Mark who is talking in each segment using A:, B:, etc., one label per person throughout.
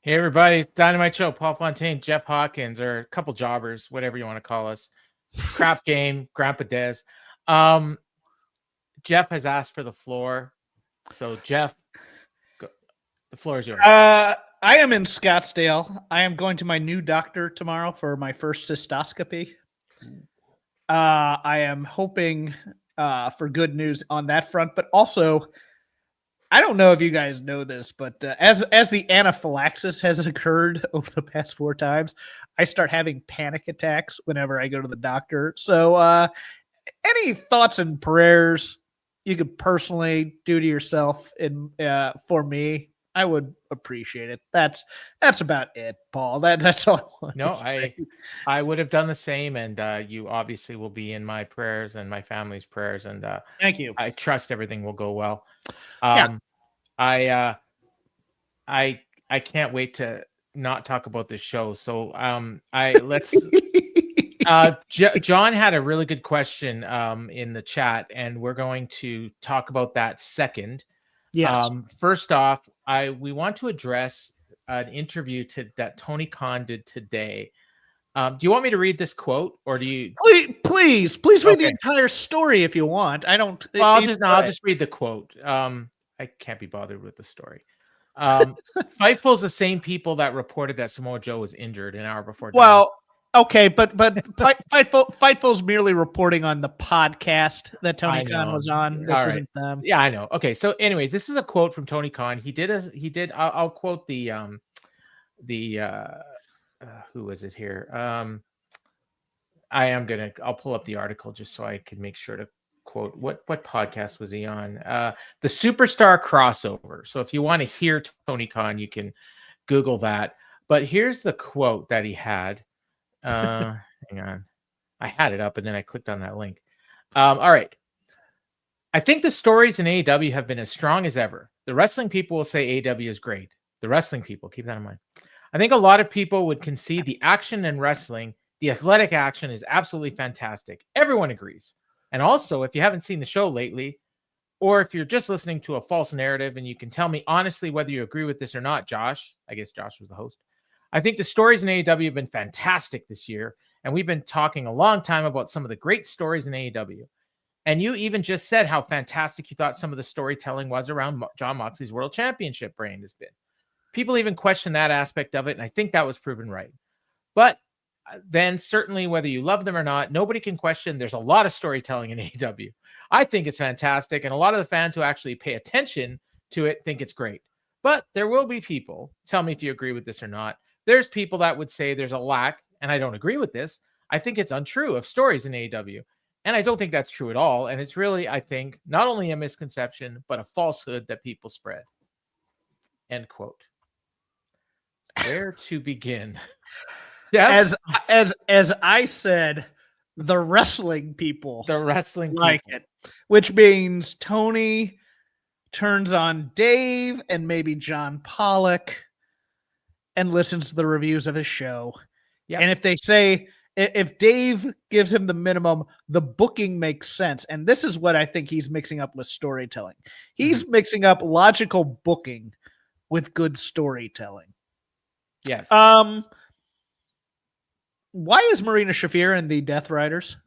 A: Hey everybody, Dynamite Show, Paul Fontaine, Jeff Hawkins, or a couple jobbers, whatever you want to call us. Crap game, Grandpa Dez. Jeff has asked for the floor. So Jeff, the floor is yours.
B: I am in Scottsdale. I am going to my new doctor tomorrow for my first cystoscopy. I am hoping for good news on that front, but also, I don't know if you guys know this, but as the anaphylaxis has occurred over the past 4 times, I start having panic attacks whenever I go to the doctor. So any thoughts and prayers you could personally do to yourself for me, I would appreciate it. That's about it, Paul. That's all I want to say.
A: I would have done the same, and you obviously will be in my prayers and my family's prayers, and
B: thank you.
A: I trust everything will go well.
B: Yeah.
A: I can't wait to not talk about this show. So John had a really good question in the chat, and we're going to talk about that second.
B: Yes.
A: First off, we want to address an interview that Tony Khan did today. Do you want me to read this quote, or do you?
B: Please read the entire story if you want. I don't.
A: Well, I'll just read the quote. I can't be bothered with the story. Fightful's the same people that reported that Samoa Joe was injured an hour before.
B: Well, okay, but Fightful's merely reporting on the podcast that Tony Khan was on. This isn't them.
A: Yeah, I know. Okay, so anyways, this is a quote from Tony Khan. He did. I'll quote the who is it here? I'll pull up the article just so I can make sure to quote what podcast was he on? The Superstar Crossover. So if you want to hear Tony Khan, you can Google that. But here's the quote that he had. Hang on. I had it up and then I clicked on that link. All right. I think the stories in AEW have been as strong as ever. The wrestling people will say AEW is great. The wrestling people, keep that in mind. I think a lot of people would concede the action in wrestling, the athletic action is absolutely fantastic. Everyone agrees. And also, if you haven't seen the show lately, or if you're just listening to a false narrative and you can tell me honestly whether you agree with this or not, Josh, I guess Josh was the host. I think the stories in AEW have been fantastic this year. And we've been talking a long time about some of the great stories in AEW. And you even just said how fantastic you thought some of the storytelling was around Jon Moxley's World Championship reign has been. People even question that aspect of it, and I think that was proven right. But then certainly whether you love them or not, nobody can question there's a lot of storytelling in AEW. I think it's fantastic, and a lot of the fans who actually pay attention to it think it's great. But there will be people, tell me if you agree with this or not, there's people that would say there's a lack, and I don't agree with this. I think it's untrue of stories in AEW. And I don't think that's true at all. And it's really, I think, not only a misconception, but a falsehood that people spread. End quote. Where to begin?
B: Yeah. As I said, the wrestling people like it, which means Tony turns on Dave and maybe John Pollock and listens to the reviews of his show. Yep. And if they say, if Dave gives him the minimum, the booking makes sense. And this is what I think he's mixing up with storytelling. He's mixing up logical booking with good storytelling.
A: Yes.
B: Why is Marina Shafir in the Death Riders?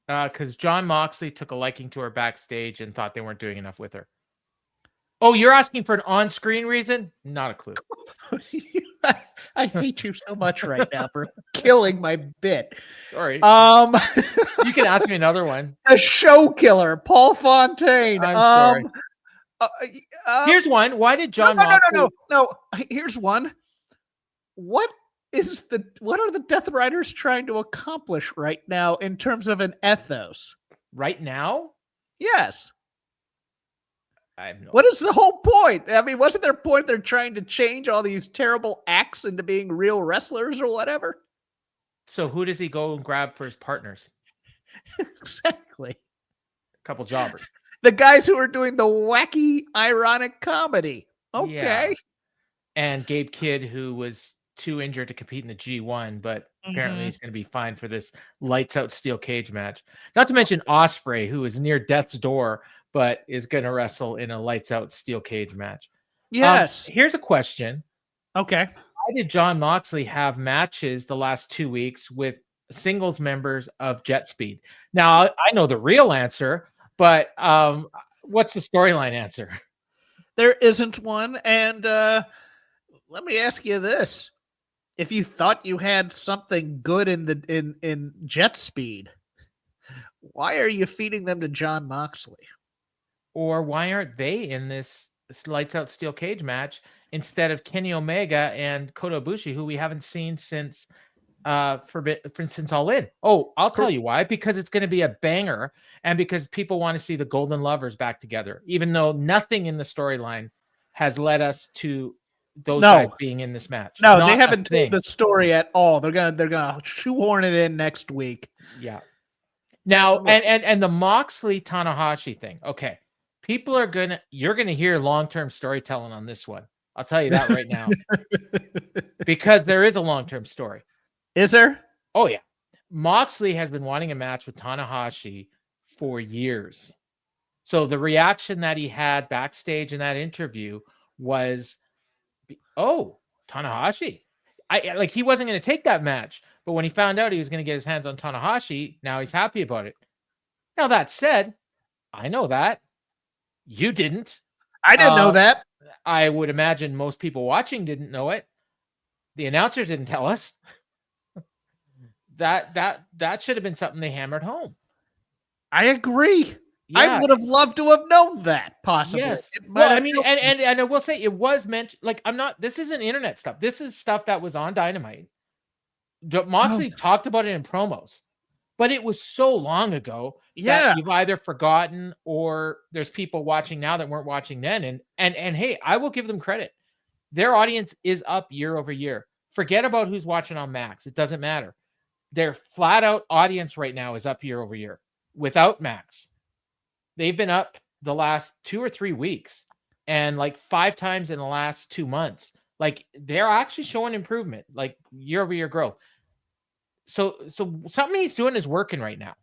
A: Because Jon Moxley took a liking to her backstage and thought they weren't doing enough with her. Oh, you're asking for an on-screen reason? Not a clue.
B: I hate you so much right now for killing my bit.
A: Sorry. You can ask me another one.
B: A show killer, Paul Fontaine.
A: I'm sorry. Here's one. Why did Jon Moxley...
B: No. Here's one. What are the Death Riders trying to accomplish right now in terms of an ethos?
A: Right now?
B: Yes.
A: What
B: is the whole point? I mean, wasn't their point they're trying to change all these terrible acts into being real wrestlers or whatever?
A: So who does he go and grab for his partners?
B: Exactly.
A: A couple jobbers.
B: The guys who are doing the wacky, ironic comedy. Okay. Yeah.
A: And Gabe Kidd, who was too injured to compete in the G1, but apparently he's going to be fine for this lights out steel cage match. Not to mention Ospreay, who is near death's door, but is going to wrestle in a lights out steel cage match.
B: Yes.
A: Here's a question.
B: Okay.
A: Why did Jon Moxley have matches the last 2 weeks with singles members of Jet Speed? Now, I know the real answer, but what's the storyline answer?
B: There isn't one. And let me ask you this. If you thought you had something good in Jet Speed, why are you feeding them to Jon Moxley?
A: Or why aren't they in this lights out steel cage match instead of Kenny Omega and Kota Ibushi, who we haven't seen since since All In? Oh, I'll tell you why. Because it's going to be a banger, and because people want to see the Golden Lovers back together, even though nothing in the storyline has led us to those guys being in this match.
B: No, they haven't told the story at all. They're gonna shoehorn it in next week.
A: Yeah. Now, and the Moxley Tanahashi thing. Okay. You're gonna hear long-term storytelling on this one. I'll tell you that right now. Because there is a long-term story.
B: Is there?
A: Oh yeah. Moxley has been wanting a match with Tanahashi for years. So the reaction that he had backstage in that interview was, oh, Tanahashi. He wasn't going to take that match, but when he found out he was going to get his hands on Tanahashi, now he's happy about it. Now that said, I know that. You didn't.
B: I didn't know that.
A: I would imagine most people watching didn't know it. The announcers didn't tell us. That should have been something they hammered home.
B: I agree. Yeah. I would have loved to have known that, possibly.
A: Yes. Well, I mean, and I will say it was meant, this isn't internet stuff. This is stuff that was on Dynamite. Moxley talked about it in promos, but it was so long ago that you've either forgotten or there's people watching now that weren't watching then. And hey, I will give them credit. Their audience is up year over year. Forget about who's watching on Max. It doesn't matter. Their flat out audience right now is up year over year without Max. They've been up the last 2 or 3 weeks and 5 times in the last 2 months. They're actually showing improvement, year over year growth. So something he's doing is working right now.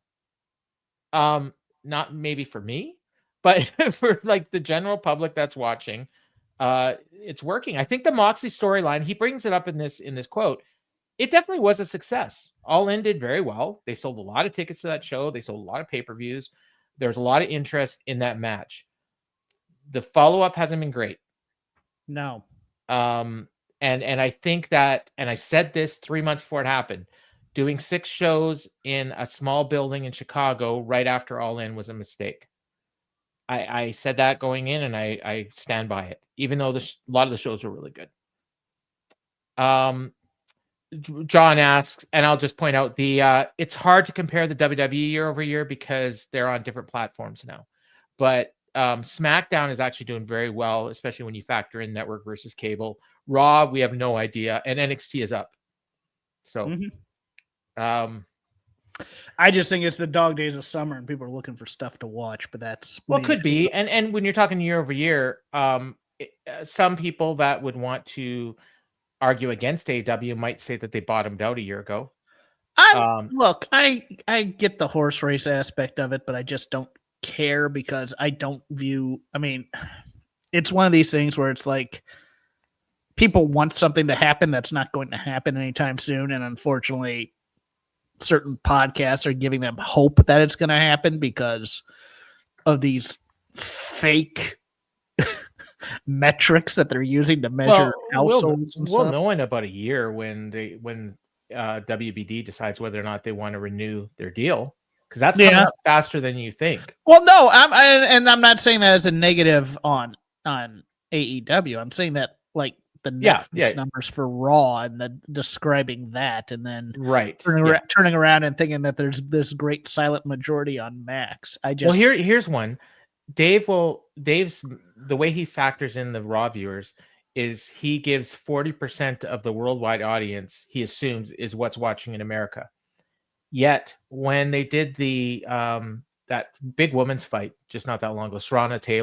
A: Not maybe for me, but for the general public that's watching, it's working. I think the Moxley storyline, he brings it up in this quote. It definitely was a success. All In did very well. They sold a lot of tickets to that show. They sold a lot of pay-per-views. There's a lot of interest in that match. The follow-up hasn't been great.
B: No.
A: And I think that, and I said this 3 months before it happened, doing 6 shows in a small building in Chicago right after All In was a mistake. I said that going in, and I stand by it, even though a lot of the shows were really good. John asks, and I'll just point out it's hard to compare the WWE year over year because they're on different platforms now. But SmackDown is actually doing very well, especially when you factor in network versus cable. Raw, we have no idea, and NXT is up. So,
B: I just think it's the dog days of summer, and people are looking for stuff to watch. But that's
A: it could be. And when you're talking year over year, some people that would want to argue against AEW might say that they bottomed out a year ago.
B: Look, I get the horse race aspect of it, but I just don't care because I don't view. I mean, it's one of these things where it's people want something to happen that's not going to happen anytime soon, and unfortunately, certain podcasts are giving them hope that it's going to happen because of these fake metrics that they're using to measure households.
A: We'll know in about a year when WBD decides whether or not they want to renew their deal, because that's coming up faster than you think.
B: Well, no, I'm not saying that as a negative on AEW. I'm saying that the Netflix numbers for Raw and then describing that, and then turning around and thinking that there's this great silent majority on Max.
A: Here's one. Dave's the way he factors in the Raw viewers is he gives 40% of the worldwide audience he assumes is what's watching in America. Yet when they did the that big women's fight just not that long ago, Amanda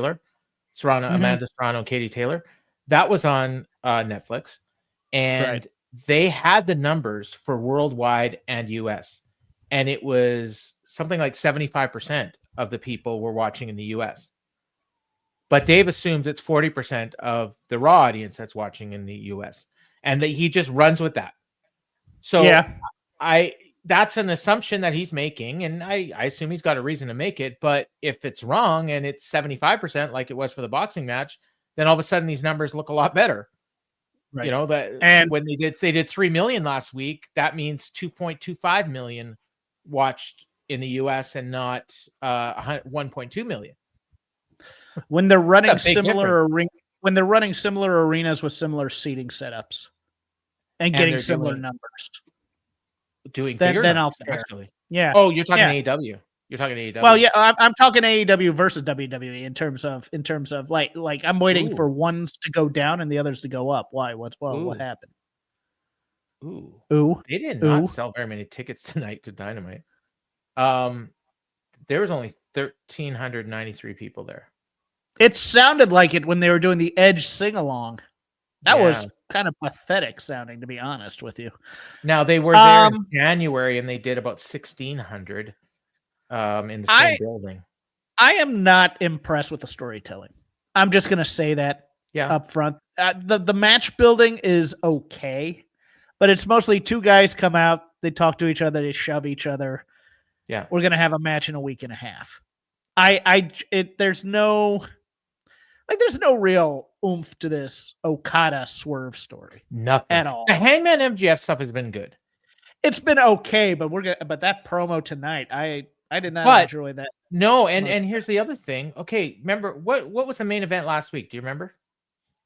A: Serrano and Katie Taylor, that was on Netflix, and they had the numbers for worldwide and US, and it was something like 75% of the people were watching in the US. But Dave assumes it's 40% of the Raw audience that's watching in the US. and that he just runs with that. So that's an assumption that he's making, and I assume he's got a reason to make it. But if it's wrong and it's 75% like it was for the boxing match, then all of a sudden these numbers look a lot better. Right. You know, and when they did 3 million last week, that means 2.25 million watched in the US and not 1.2 million.
B: When they're running similar arenas with similar seating setups and getting similar numbers.
A: Doing bigger
B: then
A: numbers,
B: I'll care.
A: Actually.
B: Yeah.
A: Oh, you're talking AEW. You're talking AEW.
B: Well, yeah, I'm talking AEW versus WWE in terms of like I'm waiting for ones to go down and the others to go up. Why? What happened?
A: Ooh. They did not sell very many tickets tonight to Dynamite. There was only 1,393 people there.
B: It sounded like it when they were doing the Edge sing-along. That was kind of pathetic sounding, to be honest with you.
A: Now, they were there in January, and they did about 1,600 in the same building.
B: I am not impressed with the storytelling. I'm just going to say that up front. The match building is okay, but it's mostly two guys come out, they talk to each other, they shove each other.
A: Yeah.
B: We're going to have a match in a week and a half. There's no real oomph to this Okada swerve story.
A: Nothing
B: at all.
A: The Hangman MJF stuff has been good.
B: It's been okay, but but that promo tonight, I did not enjoy that.
A: No, and here's the other thing. Okay, remember what was the main event last week? Do you remember?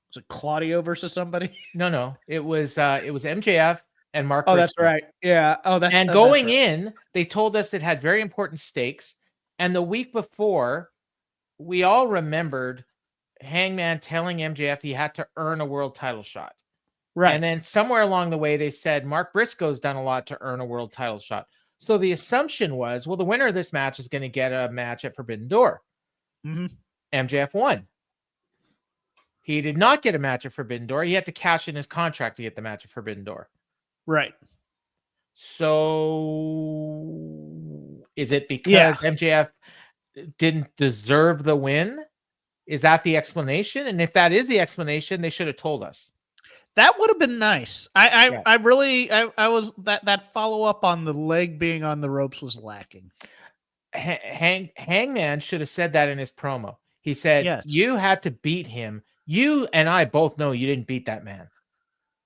B: Was it Claudio versus somebody?
A: No. It was MJF and Mark.
B: Oh, that's right. Yeah. Oh, that's
A: and going in, they told us it had very important stakes. And the week before, we all remembered Hangman telling MJF he had to earn a world title shot.
B: Right.
A: And then somewhere along the way, they said Mark Briscoe's done a lot to earn a world title shot. So the assumption was, well, the winner of this match is going to get a match at Forbidden Door.
B: Mm-hmm.
A: MJF won. He did not get a match at Forbidden Door. He had to cash in his contract to get the match at Forbidden Door.
B: Right.
A: So is it because MJF didn't deserve the win? Is that the explanation? And if that is the explanation, they should have told us.
B: That would have been nice. I was that follow up on the leg being on the ropes was lacking.
A: Hangman should have said that in his promo. He said, You had to beat him. You and I both know you didn't beat that man.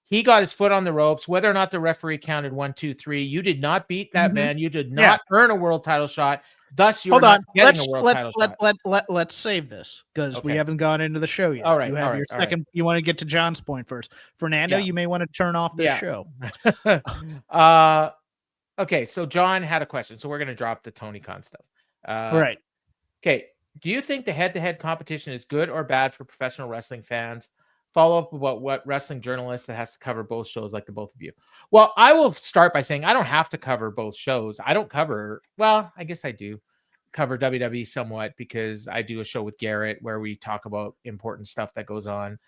A: He got his foot on the ropes. Whether or not the referee counted 1, 2, 3, you did not beat that man. You did not earn a world title shot. Thus, you're not getting a world title shot.
B: Let's save this because we haven't gone into the show yet.
A: All right.
B: You have your second. Right. You want to get to John's point first. Fernando, you may want to turn off this show.
A: Okay, so John had a question. So we're going to drop the Tony Khan stuff.
B: Right.
A: Okay. Do you think the head-to-head competition is good or bad for professional wrestling fans? Follow up about what wrestling journalist that has to cover both shows like the both of you. Well, I will start by saying I don't have to cover both shows. I don't cover, well, I guess I do cover WWE somewhat because I do a show with Garrett where we talk about important stuff that goes on.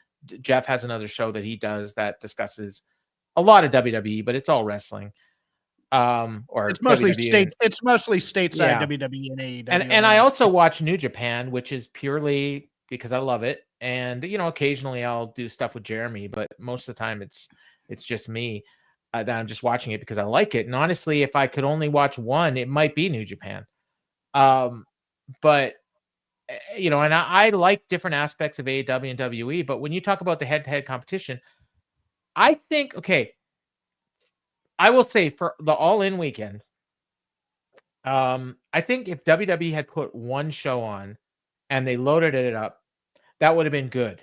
A: Jeff has another show that he does that discusses a lot of WWE, but it's all wrestling. Or
B: it's mostly it's mostly stateside WWE and AEW.
A: And I also watch New Japan, which is purely because I love it. And, you know, occasionally I'll do stuff with Jeremy, but most of the time it's just me that I'm just watching it because I like it. And honestly, if I could only watch one, it might be New Japan. But, you know, and I like different aspects of AEW and WWE, but when you talk about the head-to-head competition, I think, okay, I will say for the All-In weekend, I think if WWE had put one show on and they loaded it up, that would have been good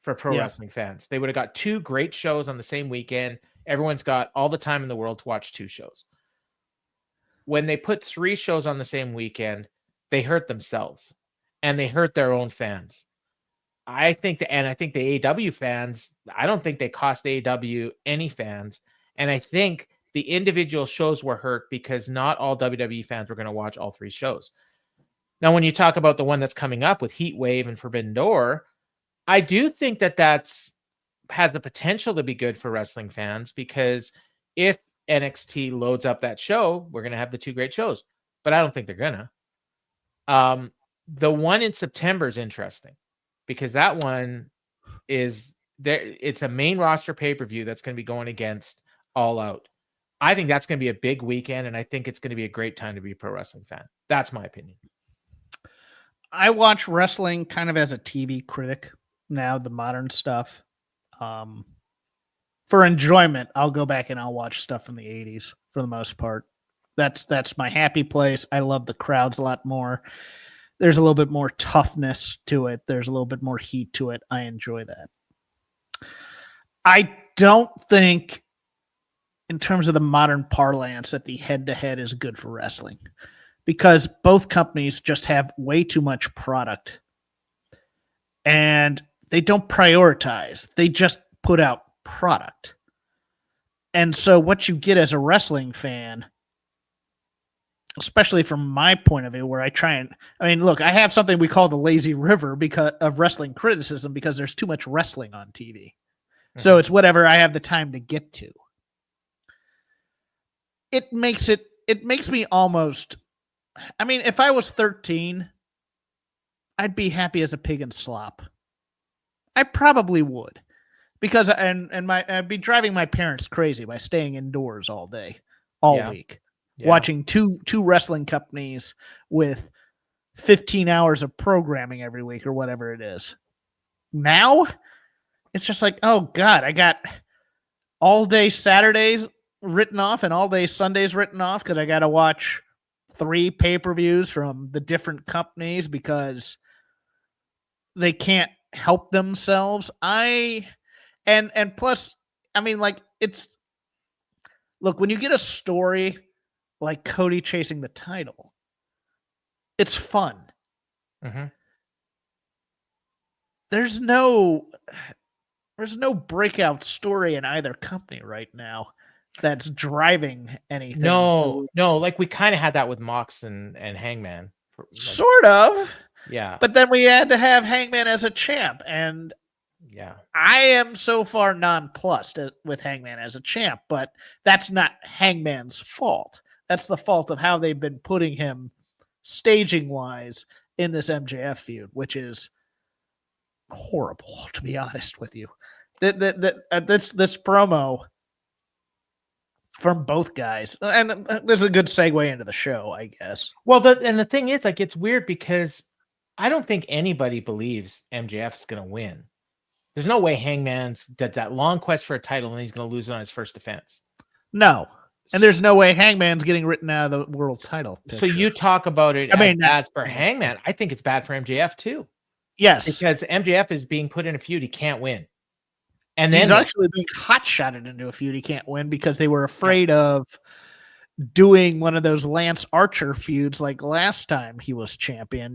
A: for pro wrestling fans. They would have got two great shows on the same weekend. Everyone's got all the time in the world to watch two shows. When they put three shows on the same weekend, they hurt themselves and they hurt their own fans. I think the AEW fans, I don't think they cost AEW any fans. And I think the individual shows were hurt because not all WWE fans were going to watch all three shows. Now, when you talk about the one that's coming up with Heat Wave and Forbidden Door, I do think that has the potential to be good for wrestling fans because if NXT loads up that show, we're going to have the two great shows. But I don't think they're going to. The one in September is interesting because that one is it's a main roster pay-per-view that's going to be going against All Out. I think that's going to be a big weekend, and I think it's going to be a great time to be a pro wrestling fan. That's my opinion.
B: I watch wrestling kind of as a TV critic now, the modern stuff. For enjoyment, I'll go back and I'll watch stuff from the 80s for the most part. That's my happy place. I love the crowds a lot more. There's a little bit more toughness to it. There's a little bit more heat to it. I enjoy that. I don't think, in terms of the modern parlance, that the head-to-head is good for wrestling, because both companies just have way too much product and they don't prioritize. They just put out product. And so what you get as a wrestling fan, especially from my point of view, where look, I have something we call the lazy river because of wrestling criticism, because there's too much wrestling on TV. Mm-hmm. So it's whatever I have the time to get to. It makes me almost, if I was 13, I'd be happy as a pig in slop. I probably would, because I'd be driving my parents crazy by staying indoors all day, all week, watching two wrestling companies with 15 hours of programming every week or whatever it is. Now, it's just like, oh God, I got all day Saturdays written off and all day Sundays written off because I got to watch 3 pay-per-views from the different companies because they can't help themselves. Plus, look, when you get a story like Cody chasing the title, it's fun. Mm-hmm. There's no breakout story in either company right now that's driving anything.
A: No, like we kind of had that with Mox and Hangman.
B: Sort of.
A: Yeah.
B: But then we had to have Hangman as a champ, and I am so far nonplussed with Hangman as a champ, but that's not Hangman's fault. That's the fault of how they've been putting him staging-wise in this MJF feud, which is horrible, to be honest with you. This promo from both guys, and there's a good segue into the show, I guess.
A: Well, the thing is, like, it's weird because I don't think anybody believes MJF's going to win. There's no way Hangman's did that long quest for a title and he's going to lose on his first defense.
B: No. And there's no way Hangman's getting written out of the world title picture.
A: So you talk about it as bad for Hangman. I think it's bad for MJF too.
B: Yes.
A: Because MJF is being put in a feud he can't win. And then
B: he's actually being hot-shotted into a feud he can't win because they were afraid of doing one of those Lance Archer feuds like last time he was champion,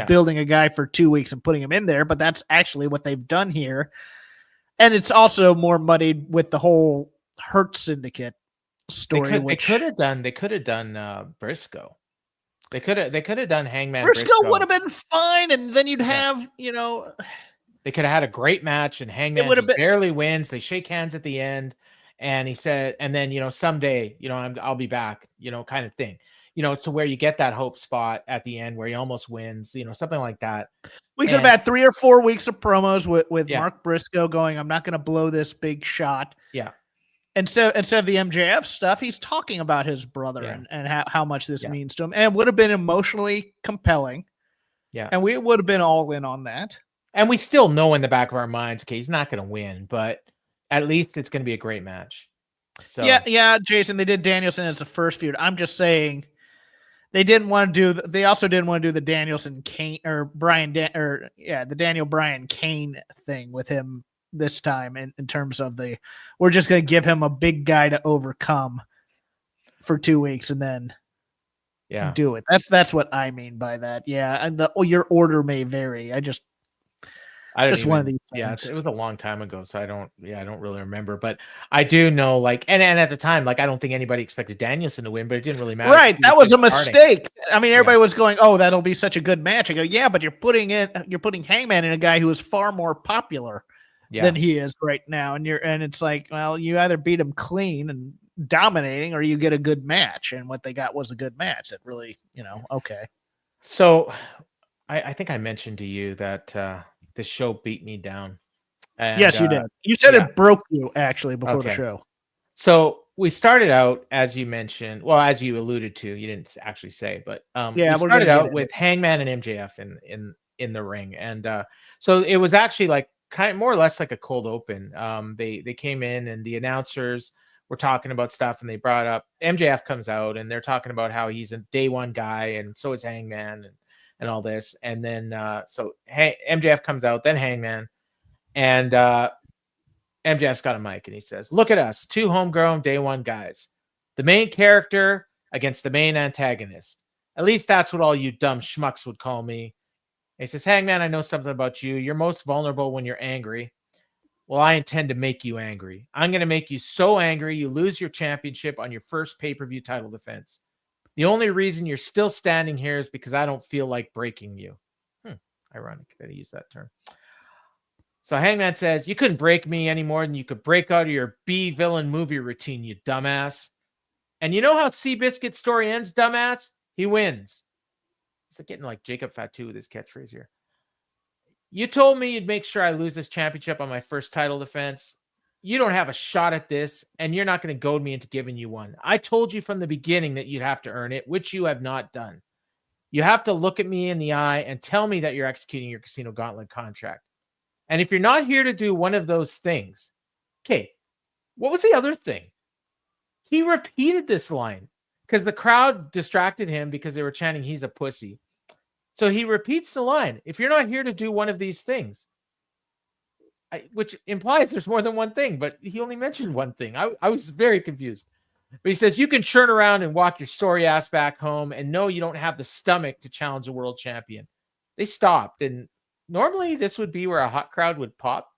B: building a guy for 2 weeks and putting him in there. But that's actually what they've done here. And it's also more muddied with the whole Hurt Syndicate story.
A: They could have done Briscoe. They could have done Hangman.
B: Briscoe would have been fine, and then you'd have,
A: They could have had a great match, and Hangman barely wins. They shake hands at the end. And he said, and then, someday, I'll be back, kind of thing, to where you get that hope spot at the end where he almost wins, something like that.
B: We could have had 3 or 4 weeks of promos with Mark Briscoe going, I'm not going to blow this big shot.
A: Yeah.
B: Instead of the MJF stuff, he's talking about his brother and how much this means to him. And it would have been emotionally compelling.
A: Yeah.
B: And we would have been all in on that.
A: And we still know in the back of our minds, okay, he's not going to win, but at least it's going to be a great match. So
B: yeah, Jason, they did Danielson as the first feud. I'm just saying they didn't want to do. They also didn't want to do the Danielson Kane or the Daniel Bryan Kane thing with him this time in terms of we're just going to give him a big guy to overcome for 2 weeks and then do it. That's what I mean by that. Yeah, and your order may vary. One of these things.
A: Yeah, it was a long time ago, so I don't really remember. But I do know, and at the time, I don't think anybody expected Danielson to win, but it didn't really matter.
B: Right, that was a mistake. Everybody was going, "Oh, that'll be such a good match." I go, "Yeah, but you're putting Hangman in a guy who is far more popular than he is right now, and it's like, well, you either beat him clean and dominating, or you get a good match, and what they got was a good match that really, okay."
A: So, I think I mentioned to you that. This show beat me down.
B: And, yes, you did. You said it broke you actually before the show.
A: So we started out, as you mentioned, well, as you alluded to, you didn't actually say, but we started out with Hangman and MJF in the ring, and so it was actually like kind of more or less like a cold open. They came in and the announcers were talking about stuff, and they brought up MJF comes out, and they're talking about how he's a day one guy, and so is Hangman, and all this, and then MJF comes out, then Hangman, and MJF's got a mic, and he says, "Look at us, two homegrown day one guys, the main character against the main antagonist. At least that's what all you dumb schmucks would call me." And he says, "Hangman, I know something about you. You're most vulnerable when you're angry. Well, I intend to make you angry. I'm going to make you so angry you lose your championship on your first pay-per-view title defense. The only reason you're still standing here is because I don't feel like breaking you." Ironic that he used that term. So Hangman says, "You couldn't break me any more than you could break out of your B-villain movie routine, you dumbass. And you know how Seabiscuit's story ends, dumbass? He wins." It's like getting like Jacob Fatu with his catchphrase here. "You told me you'd make sure I lose this championship on my first title defense. You don't have a shot at this, and you're not going to goad me into giving you one. I told you from the beginning that you'd have to earn it, which you have not done. You have to look at me in the eye and tell me that you're executing your Casino Gauntlet contract. And if you're not here to do one of those things," okay, what was the other thing? He repeated this line because the crowd distracted him because they were chanting, "He's a pussy." So he repeats the line, "If you're not here to do one of these things," which implies there's more than one thing, but he only mentioned one thing. I was very confused. But he says, "You can turn around and walk your sorry ass back home and know you don't have the stomach to challenge a world champion." They stopped, and normally this would be where a hot crowd would pop.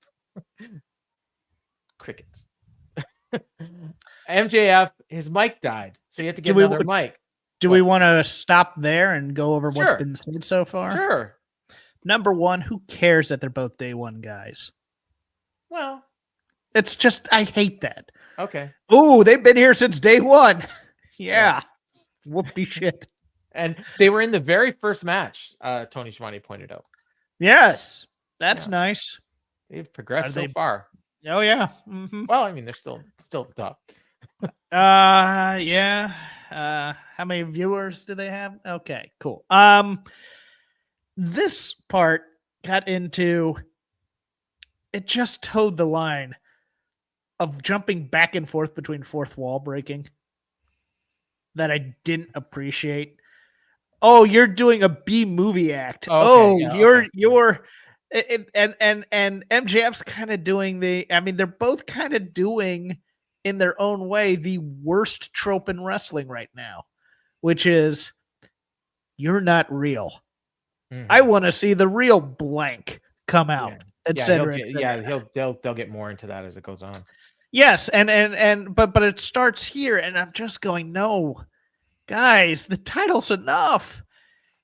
A: Crickets. MJF, his mic died, so you have to get another mic.
B: Do we want to stop there and go over what's been said so far?
A: Sure.
B: Number one, who cares that they're both day one guys?
A: Well,
B: it's just, I hate that.
A: Okay.
B: Oh, they've been here since day one. Yeah. Whoopie shit.
A: And they were in the very first match, Tony Schiavone pointed out.
B: Yes. That's nice.
A: They've progressed so far.
B: Oh, yeah. Mm-hmm.
A: Well, I mean, they're still at the top.
B: Yeah. How many viewers do they have? Okay, cool. This part got into, it just towed the line of jumping back and forth between fourth wall breaking that I didn't appreciate. Oh, you're doing a B movie act. You're and MJF's kind of doing they're both kind of doing in their own way the worst trope in wrestling right now, which is, you're not real. Mm-hmm. I want to see the real blank come out, etc.
A: They'll get more into that as it goes on.
B: Yes, but it starts here, and I'm just going, no, guys, the title's enough.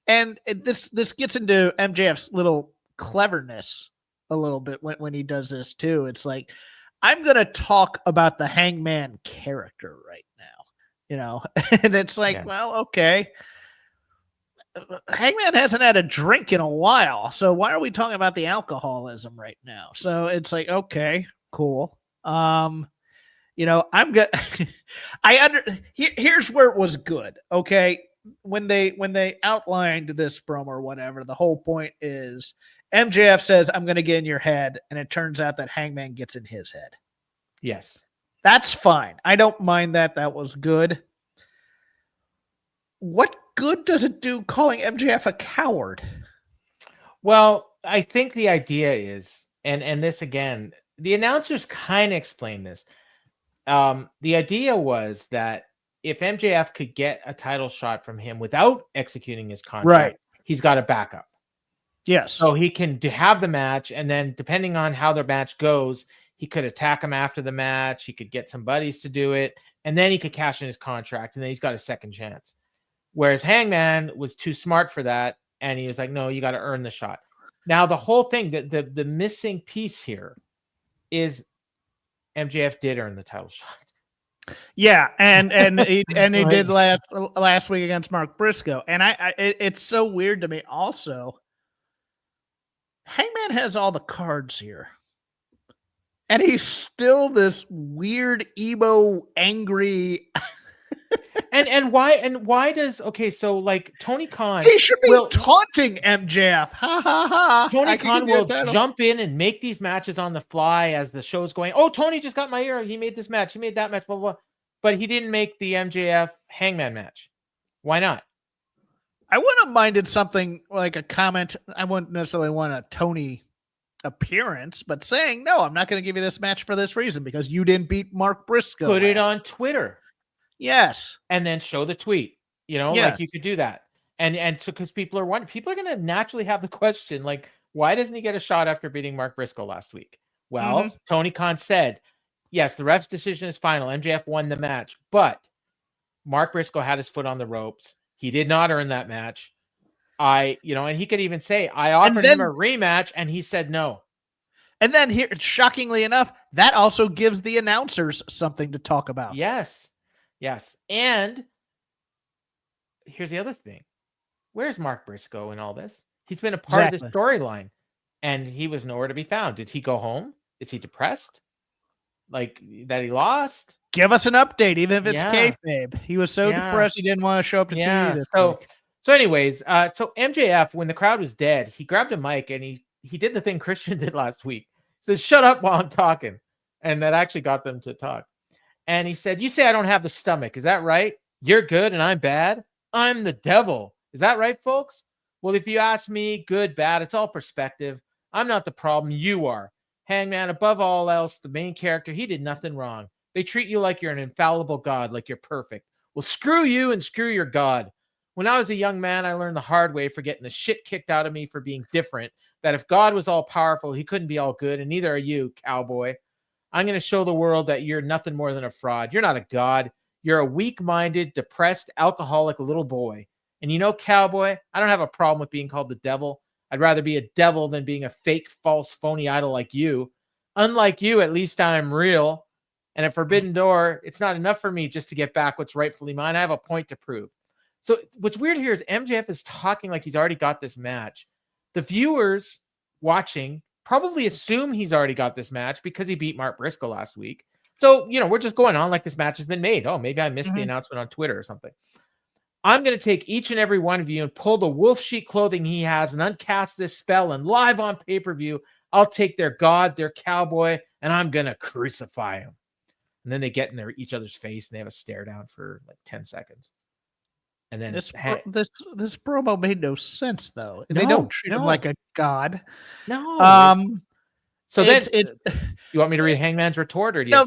B: And this gets into MJF's little cleverness a little bit when he does this too. It's like, I'm going to talk about the Hangman character right now, and it's like, well, okay. Hangman hasn't had a drink in a while, so why are we talking about the alcoholism right now? So it's like, okay, cool. I'm good. Here's where it was good. Okay. When they outlined this promo or whatever, the whole point is MJF says, "I'm going to get in your head." And it turns out that Hangman gets in his head.
A: Yes.
B: That's fine. I don't mind that. That was good. What good does it do calling MJF a coward?
A: Well, I think the idea is, and this again, the announcers kind of explained this. The idea was that if MJF could get a title shot from him without executing his contract, he's got a backup.
B: Yes.
A: So he can have the match, and then depending on how their match goes, he could attack him after the match. He could get some buddies to do it, and then he could cash in his contract, and then he's got a second chance. Whereas Hangman was too smart for that, and he was like, "No, you got to earn the shot." Now, the whole thing, the missing piece here is MJF did earn the title shot.
B: Yeah, and he did last week against Mark Briscoe, and it's so weird to me. Also, Hangman has all the cards here. And he's still this weird emo angry.
A: and why does so like Tony Khan,
B: he should be taunting MJF. Ha ha ha.
A: Tony Khan will jump in and make these matches on the fly as the show's going. Oh, Tony just got my ear. He made this match. He made that match. Blah, blah, blah. But he didn't make the MJF Hangman match. Why not?
B: I wouldn't have minded something like a comment. I wouldn't necessarily want a Tony appearance, but saying, no, I'm not going to give you this match for this reason because you didn't beat Mark Briscoe.
A: Put it on Twitter.
B: Yes.
A: And then show the tweet, like you could do that. And so, because people are going to naturally have the question, like, why doesn't he get a shot after beating Mark Briscoe last week? Well, Tony Khan said, yes, the ref's decision is final. MJF won the match, but Mark Briscoe had his foot on the ropes. He did not earn that match. And he could even say, I offered him a rematch, and he said no.
B: And then here, shockingly enough, that also gives the announcers something to talk about.
A: Yes. And here's the other thing. Where's Mark Briscoe in all this? He's been a part of this storyline, and he was nowhere to be found. Did he go home? Is he depressed? Like that he lost?
B: Give us an update, even if it's kayfabe. He was so depressed he didn't want to show up to TV this week.
A: So anyways, so MJF, when the crowd was dead, he grabbed a mic and he did the thing Christian did last week. He said, shut up while I'm talking. And that actually got them to talk. And he said, you say I don't have the stomach. Is that right? You're good and I'm bad? I'm the devil. Is that right, folks? Well, if you ask me, good, bad, it's all perspective. I'm not the problem. You are. Hangman, above all else, the main character, he did nothing wrong. They treat you like you're an infallible god, like you're perfect. Well, screw you and screw your god. When I was a young man, I learned the hard way for getting the shit kicked out of me for being different, that if God was all powerful, he couldn't be all good, and neither are you, cowboy. I'm going to show the world that you're nothing more than a fraud. You're not a god. You're a weak-minded, depressed, alcoholic little boy. And cowboy, I don't have a problem with being called the devil. I'd rather be a devil than being a fake, false, phony idol like you. Unlike you, at least I'm real. And at Forbidden Door, it's not enough for me just to get back what's rightfully mine. I have a point to prove. So what's weird here is MJF is talking like he's already got this match. The viewers watching probably assume he's already got this match because he beat Mark Briscoe last week. So, we're just going on like this match has been made. Oh, maybe I missed the announcement on Twitter or something. I'm going to take each and every one of you and pull the wolf sheep clothing he has and uncast this spell, and live on pay-per-view, I'll take their god, their cowboy, and I'm going to crucify him. And then they get in each other's face and they have a stare down for like 10 seconds. And then
B: this promo made no sense, though. They don't treat him like a god.
A: No. So then you want me to read Hangman's retort, or do you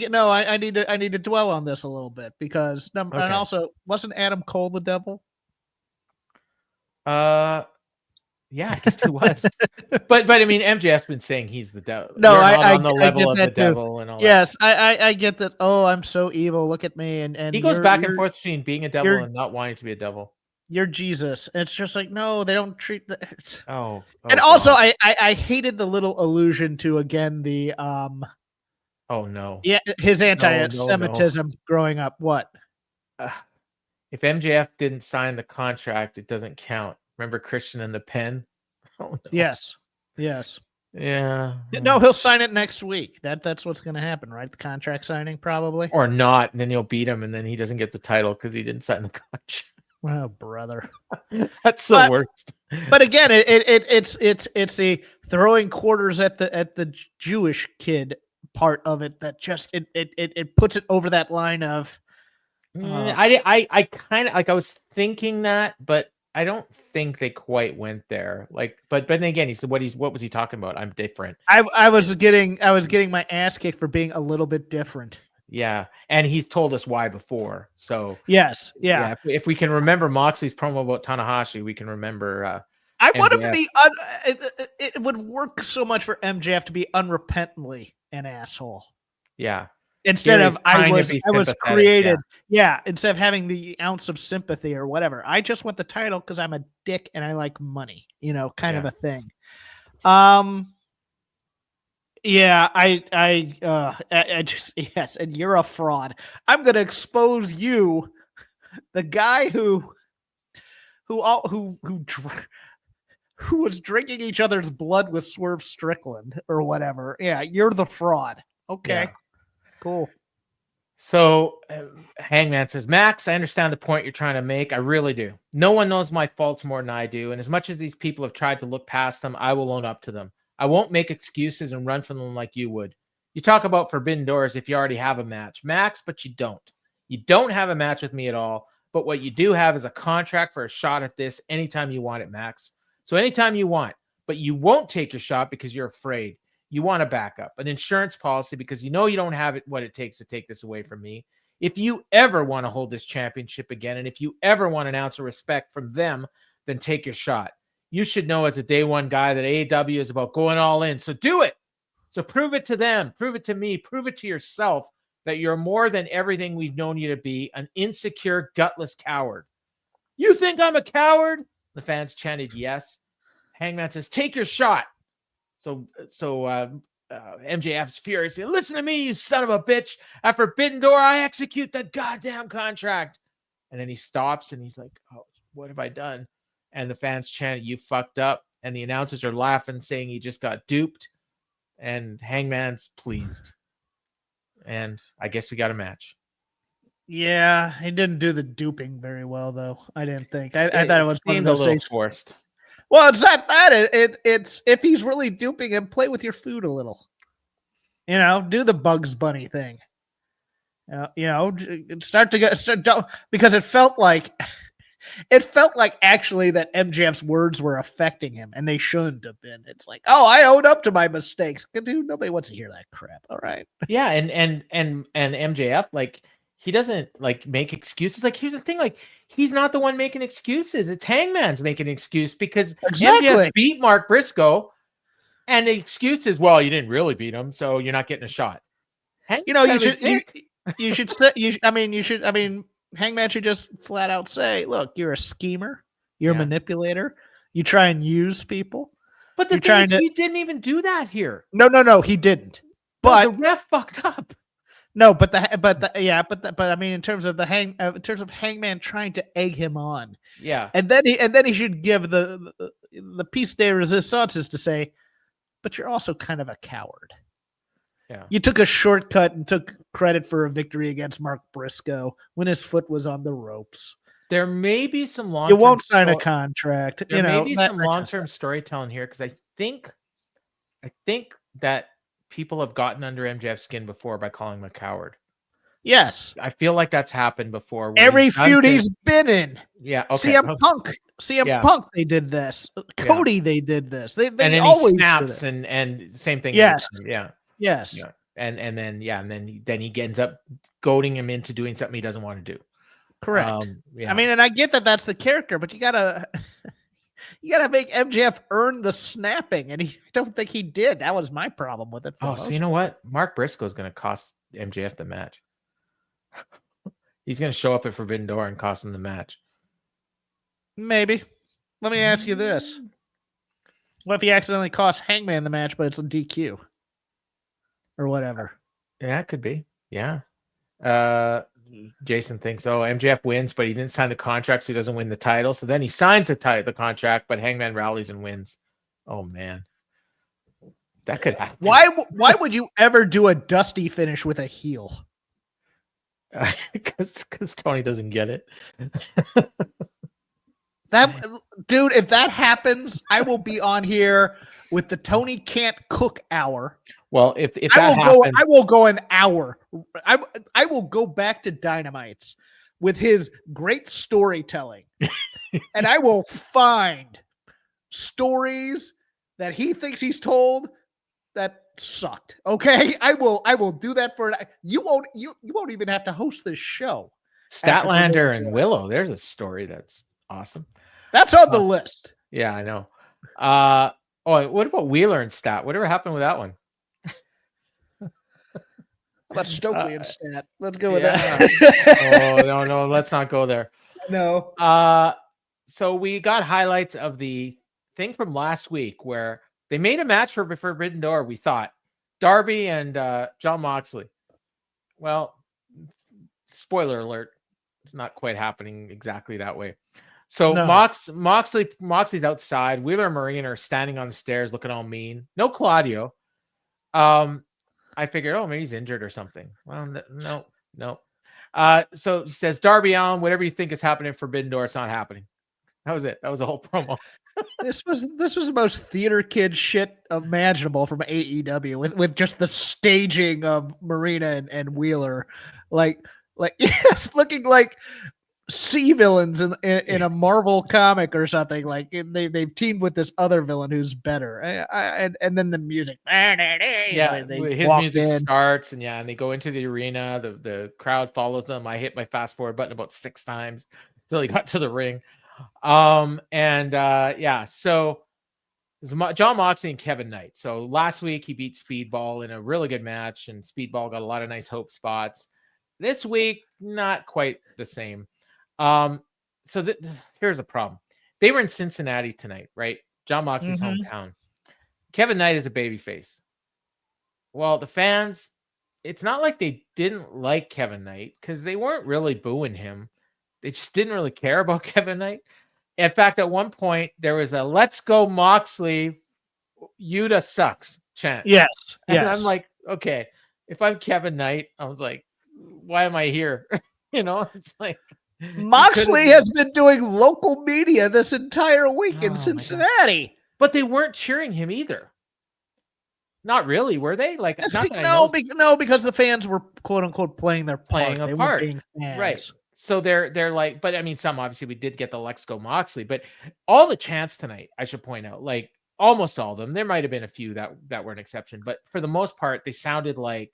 B: no. I need to dwell on this a little bit because and also, wasn't Adam Cole the devil?
A: Yeah, I guess he was. but I mean, MJF's been saying he's the devil.
B: No,
A: I on the level of the devil and all.
B: Yes, that. I get that. Oh, I'm so evil. Look at me, and
A: he goes back and forth between being a devil and not wanting to be a devil.
B: You're Jesus. And it's just like, no, they don't treat the.
A: And
B: also, I hated the little allusion to again the
A: Oh no.
B: Yeah, his anti-Semitism growing up. What?
A: If MJF didn't sign the contract, it doesn't count. Remember Christian and the pen? Oh no.
B: Yes.
A: Yeah.
B: No, he'll sign it next week. That's what's going to happen, right? The contract signing, probably.
A: Or not, and then you'll beat him, and then he doesn't get the title because he didn't sign the contract.
B: Oh, brother,
A: that's the worst.
B: But again, it's the throwing quarters at the Jewish kid part of it that just it puts it over that line of.
A: I kind of like I was thinking that, but I don't think they quite went there. Like, but then again, he said what was he talking about? I'm different.
B: I was getting my ass kicked for being a little bit different.
A: Yeah, and he's told us why before. So
B: yes, yeah.
A: If we can remember Moxley's promo about Tanahashi, we can remember.
B: I want him to be. It would work so much for MJF to be unrepentantly an asshole.
A: Yeah.
B: Instead of I was created. Yeah. Instead of having the ounce of sympathy or whatever, I just want the title because I'm a dick and I like money. Kind of a thing. Yeah, I just yes, and you're a fraud. I'm gonna expose you, the guy who who was drinking each other's blood with Swerve Strickland or whatever. Yeah, you're the fraud. Okay, yeah. Cool.
A: So Hangman says, Max, I understand the point you're trying to make. I really do. No one knows my faults more than I do. And as much as these people have tried to look past them, I will own up to them. I won't make excuses and run from them like you would. You talk about forbidden doors if you already have a match, Max, but you don't. You don't have a match with me at all. But what you do have is a contract for a shot at this anytime you want it, Max. So anytime you want, but you won't take your shot because you're afraid. You want a backup, an insurance policy, because you know you don't have what it takes to take this away from me. If you ever want to hold this championship again, and if you ever want an ounce of respect from them, then take your shot. You should know as a day one guy that AEW is about going all in. So do it. So prove it to them. Prove it to me. Prove it to yourself that you're more than everything we've known you to be, an insecure, gutless coward. You think I'm a coward? The fans chanted yes. Hangman says, take your shot. So MJF's furious. Listen to me, you son of a bitch. At Forbidden Door, I execute the goddamn contract. And then he stops and he's like, oh, what have I done? And the fans chanted, you fucked up. And the announcers are laughing, saying he just got duped. And Hangman's pleased. And I guess we got a match.
B: Yeah, he didn't do the duping very well, though. I didn't think. I thought it was
A: a little forced.
B: Well, it's not that. It's if he's really duping him, play with your food a little. You know, do the Bugs Bunny thing. Start because it felt like actually that MJF's words were affecting him, and they shouldn't have been. It's like, oh, I own up to my mistakes. Dude, nobody wants to hear that crap. All right.
A: Yeah, and MJF, like, he doesn't like make excuses. Like, here's the thing, like, he's not the one making excuses. It's Hangman's making an excuse because MJF beat Mark Briscoe, and the excuse is, well, you didn't really beat him, so you're not getting a shot.
B: Hangman should just flat out say, look, you're a schemer, you're a manipulator, you try and use people.
A: But the thing is, he didn't even do that here.
B: No, he didn't. But
A: the ref fucked up.
B: No, but I mean, in terms of Hangman trying to egg him on, and then he should give the piece de resistance is to say, but you're also kind of a coward.
A: Yeah,
B: you took a shortcut and took credit for a victory against Mark Briscoe when his foot was on the ropes.
A: There may be some long.
B: You won't sign a contract.
A: There may be some long-term storytelling here because I think that people have gotten under MJF's skin before by calling him a coward.
B: Yes.
A: I feel like that's happened before.
B: Every feud he's been in.
A: Yeah. Okay.
B: CM Punk, they did this. Cody, they did this. They
A: and then
B: always
A: he snaps and same thing.
B: Yes.
A: Yeah.
B: Yes.
A: Yeah. And then he ends up goading him into doing something he doesn't want to do.
B: Correct. I mean, and I get that that's the character, but you gotta make MJF earn the snapping, and I don't think he did. That was my problem with it.
A: So you know what? Mark Briscoe is going to cost MJF the match. He's going to show up at Forbidden Door and cost him the match.
B: Maybe. Let me ask you this: what if he accidentally costs Hangman the match, but it's a DQ or whatever?
A: Yeah, it could be. Yeah. Jason thinks, MJF wins, but he didn't sign the contract, so he doesn't win the title. So then he signs the contract, but Hangman rallies and wins. Oh man, that could happen.
B: Why would you ever do a dusty finish with a heel?
A: Because Tony doesn't get it.
B: Dude, if that happens, I will be on here with the Tony Can't Cook hour.
A: Well, if that happens,
B: I will go an hour. I will go back to Dynamite's with his great storytelling, and I will find stories that he thinks he's told that sucked. Okay, I will do that for you. You won't even have to host this show.
A: Statlander and Willow. There's a story that's awesome.
B: That's on the list.
A: Yeah, I know. What about Wheeler and Stat? Whatever happened with that one?
B: Let's Stokely and Stat. Let's go with that.
A: No, let's not go there.
B: No.
A: So we got highlights of the thing from last week where they made a match for Forbidden Door. We thought Darby and Jon Moxley. Well, spoiler alert, it's not quite happening exactly that way. So Moxley's outside. Wheeler and Marina are standing on the stairs looking all mean. No Claudio. I figured, maybe he's injured or something. Well, no. So he says, Darby Allin, whatever you think is happening at Forbidden Door, it's not happening. That was it. That was the whole promo.
B: This was the most theater kid shit imaginable from AEW with just the staging of Marina and Wheeler, like yes, looking like sea villains in a Marvel comic or something. Like they've teamed with this other villain who's better, and then the music.
A: Yeah, his music starts, and and they go into the arena. The crowd follows them. I hit my fast forward button about 6 times until he got to the ring. So Jon Moxley and Kevin Knight. So last week he beat Speedball in a really good match, and Speedball got a lot of nice hope spots. This week, not quite the same. Here's a problem. They were in Cincinnati tonight, right? Jon Moxley's hometown. Kevin Knight is a babyface. Well, the fans, it's not like they didn't like Kevin Knight because they weren't really booing him. They just didn't really care about Kevin Knight. In fact, at one point, there was a "Let's go Moxley, Yuta sucks" chant.
B: Yes.
A: And I'm like, okay, if I'm Kevin Knight, I was like, why am I here? It's like
B: Moxley has been doing local media this entire week in Cincinnati.
A: But they weren't cheering him either. Not really, were they? Like, because
B: the fans were quote unquote playing a part.
A: Right. So they're like, but I mean, some obviously we did get the Let's Go Moxley, but all the chants tonight, I should point out, like almost all of them. There might have been a few that were an exception, but for the most part, they sounded like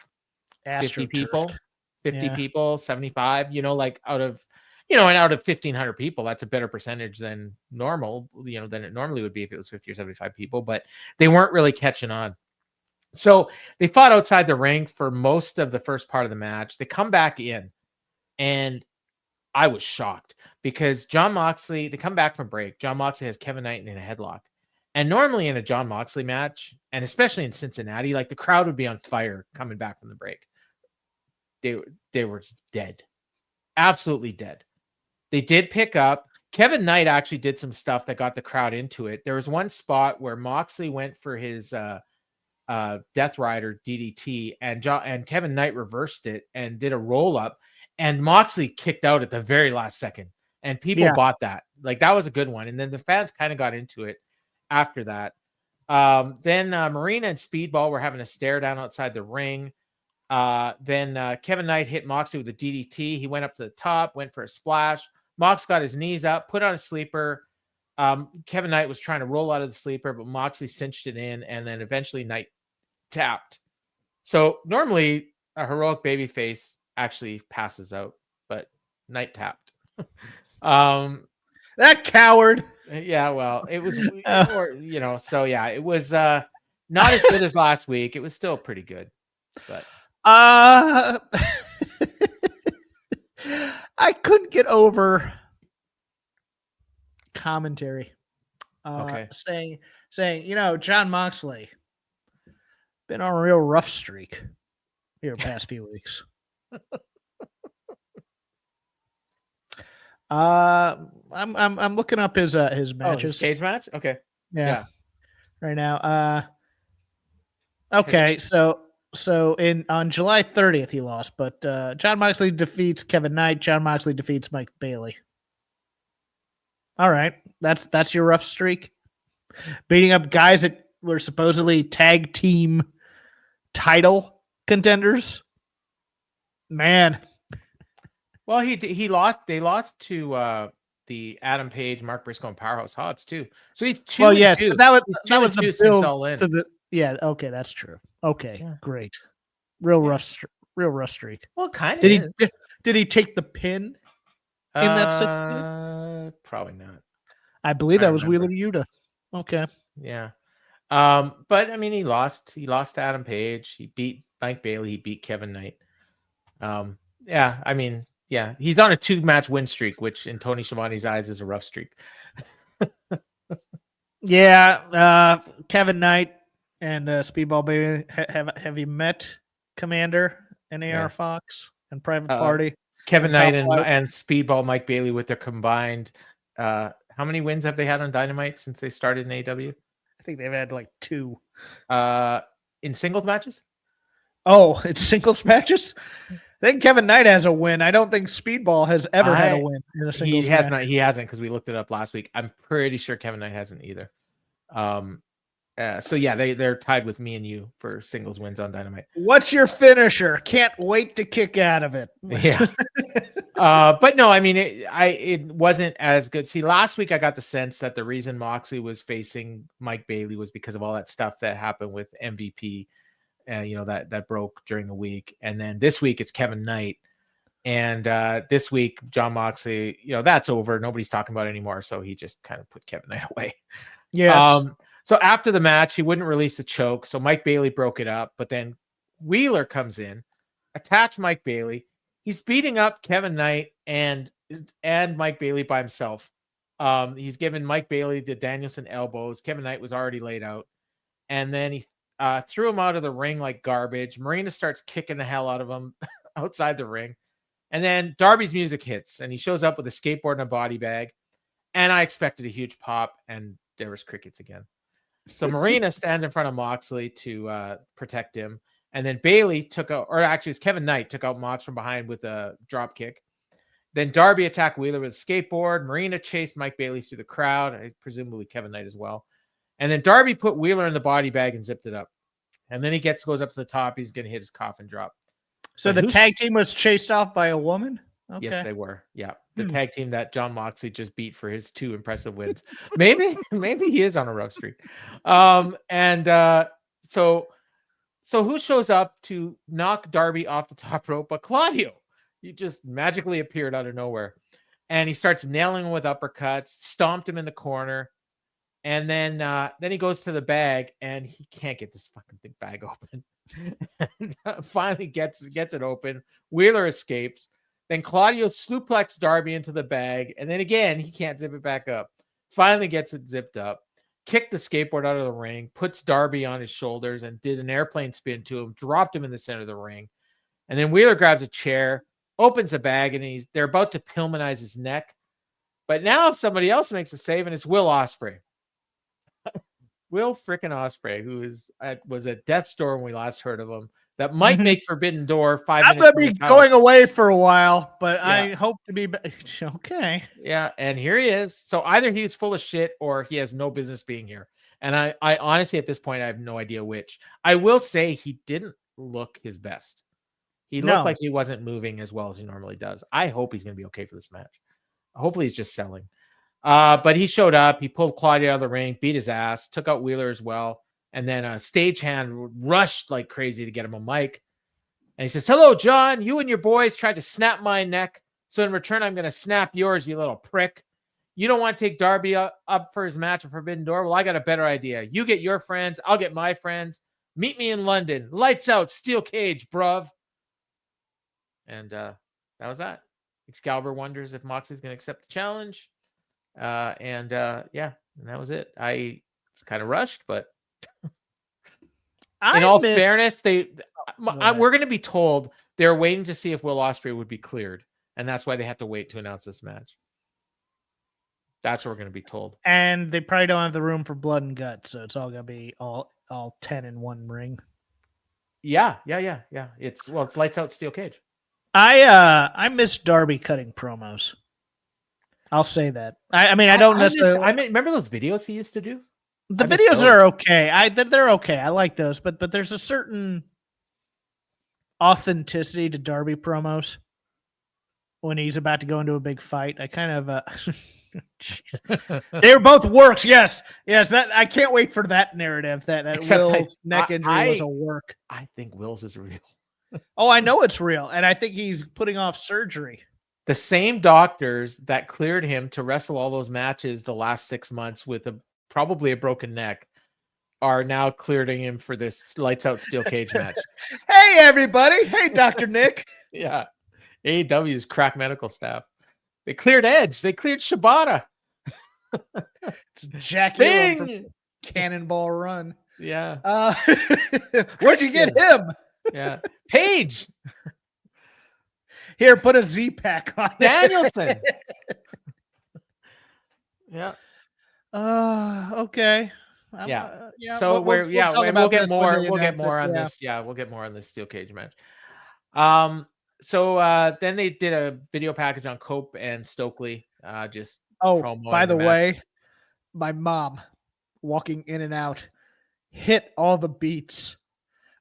A: 50 people, 75. Like out of 1,500 people, that's a better percentage than normal. Than it normally would be if it was 50 or 75 people. But they weren't really catching on. So they fought outside the ring for most of the first part of the match. They come back in, and I was shocked because Jon Moxley, they come back from break. Jon Moxley has Kevin Knight in a headlock. And normally in a Jon Moxley match, and especially in Cincinnati, like the crowd would be on fire coming back from the break. They were dead. Absolutely dead. They did pick up. Kevin Knight actually did some stuff that got the crowd into it. There was one spot where Moxley went for his Death Rider DDT, and Kevin Knight reversed it and did a roll up. And Moxley kicked out at the very last second, and people bought that. Like that was a good one. And then the fans kind of got into it after that. Then Marina and Speedball were having a stare down outside the ring. Then Kevin Knight hit Moxley with a DDT. He went up to the top, went for a splash. Mox got his knees up, put on a sleeper. Kevin Knight was trying to roll out of the sleeper, but Moxley cinched it in, and then eventually Knight tapped. So normally a heroic babyface actually passes out, but Knight tapped.
B: That coward.
A: Yeah, well, it was, it was not as good as last week. It was still pretty good, but
B: I couldn't get over commentary. Saying, Jon Moxley been on a real rough streak here the past few weeks. I'm looking up his matches.
A: His cage match? Okay.
B: Yeah. Right now. Okay, so on July 30th he lost, but Jon Moxley defeats Kevin Knight, Jon Moxley defeats Mike Bailey. All right. That's your rough streak. Beating up guys that were supposedly tag team title contenders. Man.
A: Well, he lost. They lost to the Adam Page, Mark Briscoe, and Powerhouse Hobbs too. So he's 2-2.
B: Well, yes, but that was the build
A: all in.
B: to the. Yeah. Okay, that's true. Okay, Great. Real rough streak.
A: Well, kind of.
B: Did he take the pin in that situation?
A: Probably not.
B: I believe that was Wheeler Yuta. Okay.
A: Yeah. But I mean, he lost to Adam Page. He beat Mike Bailey. He beat Kevin Knight. Yeah. I mean, yeah, he's on a 2-match win streak, which in Tony Schiavone's eyes is a rough streak.
B: Yeah. Kevin Knight and Speedball Baby. Have you met Commander and AR Fox and Private Party?
A: Kevin Knight and Speedball Mike Bailey with their combined How many wins have they had on Dynamite since they started in AEW?
B: I think they've had like 2.
A: In singles matches?
B: Oh, it's singles matches? I think Kevin Knight has a win. I don't think Speedball has ever had a win in a singles match.
A: He hasn't, because we looked it up last week. I'm pretty sure Kevin Knight hasn't either. So yeah, they're tied with me and you for singles wins on Dynamite.
B: What's your finisher? Can't wait to kick out of it.
A: Yeah. But no, I mean, it wasn't as good. See, last week I got the sense that the reason Moxley was facing Mike Bailey was because of all that stuff that happened with MVP, that broke during the week. And then this week it's Kevin Knight. And this week, Jon Moxley, that's over. Nobody's talking about it anymore. So he just kind of put Kevin Knight away.
B: Yes.
A: So after the match, he wouldn't release the choke. So Mike Bailey broke it up. But then Wheeler comes in, attacks Mike Bailey. He's beating up Kevin Knight and Mike Bailey by himself. He's given Mike Bailey the Danielson elbows. Kevin Knight was already laid out. And then he threw him out of the ring like garbage. Marina starts kicking the hell out of him outside the ring. And then Darby's music hits, and he shows up with a skateboard and a body bag. And I expected a huge pop, and there was crickets again. So Marina stands in front of Moxley to protect him. And then Bailey it's Kevin Knight took out Mox from behind with a drop kick. Then Darby attacked Wheeler with a skateboard. Marina chased Mike Bailey through the crowd, presumably Kevin Knight as well. And then Darby put Wheeler in the body bag and zipped it up. And then he goes up to the top. He's going to hit his coffin drop.
B: So the tag team was chased off by a woman?
A: Okay. Yes, they were. Yeah. The tag team that Jon Moxley just beat for his 2 impressive wins. Maybe he is on a rough streak. So who shows up to knock Darby off the top rope but Claudio? He just magically appeared out of nowhere. And he starts nailing him with uppercuts, stomped him in the corner. And then he goes to the bag, and he can't get this fucking thing bag open. Finally gets it open. Wheeler escapes. Then Claudio suplexes Darby into the bag, and then again he can't zip it back up. Finally gets it zipped up. Kicked the skateboard out of the ring. Puts Darby on his shoulders and did an airplane spin to him. Dropped him in the center of the ring. And then Wheeler grabs a chair, opens the bag, and they're about to Pillmanize his neck. But now somebody else makes a save, and it's Will Ospreay. Will frickin' Ospreay, who was at death's door when we last heard of him, that might make Forbidden Door 5 minutes.
B: I'm going to be going away for a while, but yeah. I hope to be okay.
A: Yeah, and here he is. So either he's full of shit or he has no business being here. And I honestly, at this point, I have no idea which. I will say he didn't look his best. He looked like he wasn't moving as well as he normally does. I hope he's going to be okay for this match. Hopefully he's just selling. But he showed up. He pulled Claudio out of the ring, beat his ass, took out Wheeler as well. And then a stagehand rushed like crazy to get him a mic. And he says, "Hello, John. You and your boys tried to snap my neck. So in return, I'm going to snap yours, you little prick. You don't want to take Darby up for his match at Forbidden Door? Well, I got a better idea. You get your friends. I'll get my friends. Meet me in London. Lights out. Steel cage, bruv." And that was that. Excalibur wonders if Moxley's going to accept the challenge. And that was it. I was kind of rushed, but in all fairness, we're going to be told they're waiting to see if Will Ospreay would be cleared, and that's why they have to wait to announce this match. That's what we're going to be told.
B: And they probably don't have the room for blood and guts, so it's all going to be all 10 in one ring.
A: Yeah. It's lights out, steel cage.
B: I miss Darby cutting promos. I'll say that. I don't necessarily.
A: Remember those videos he used to do?
B: The videos are okay. They're okay. I like those, but there's a certain authenticity to Darby promos when he's about to go into a big fight. I kind of they were both works. Yes. That I can't wait for that narrative. That Will's neck injury was a work.
A: I think Will's is real.
B: Oh, I know it's real, and I think he's putting off surgery.
A: The same doctors that cleared him to wrestle all those matches the last 6 months with probably a broken neck are now clearing him for this lights out steel cage match.
B: Hey, everybody. Hey, Dr. Nick.
A: Yeah. AEW's crack medical staff. They cleared Edge. They cleared Shibata.
B: It's Jackie from Cannonball Run.
A: Yeah.
B: Where'd you get him?
A: Yeah. Paige.
B: Here, put a Z-Pack on
A: Danielson. Yeah.
B: Okay.
A: Yeah. So we'll get more. We'll get more on this. Yeah, we'll get more on this steel cage match. So then they did a video package on Cope and Stokely. Just
B: by the way, my mom walking in and out hit all the beats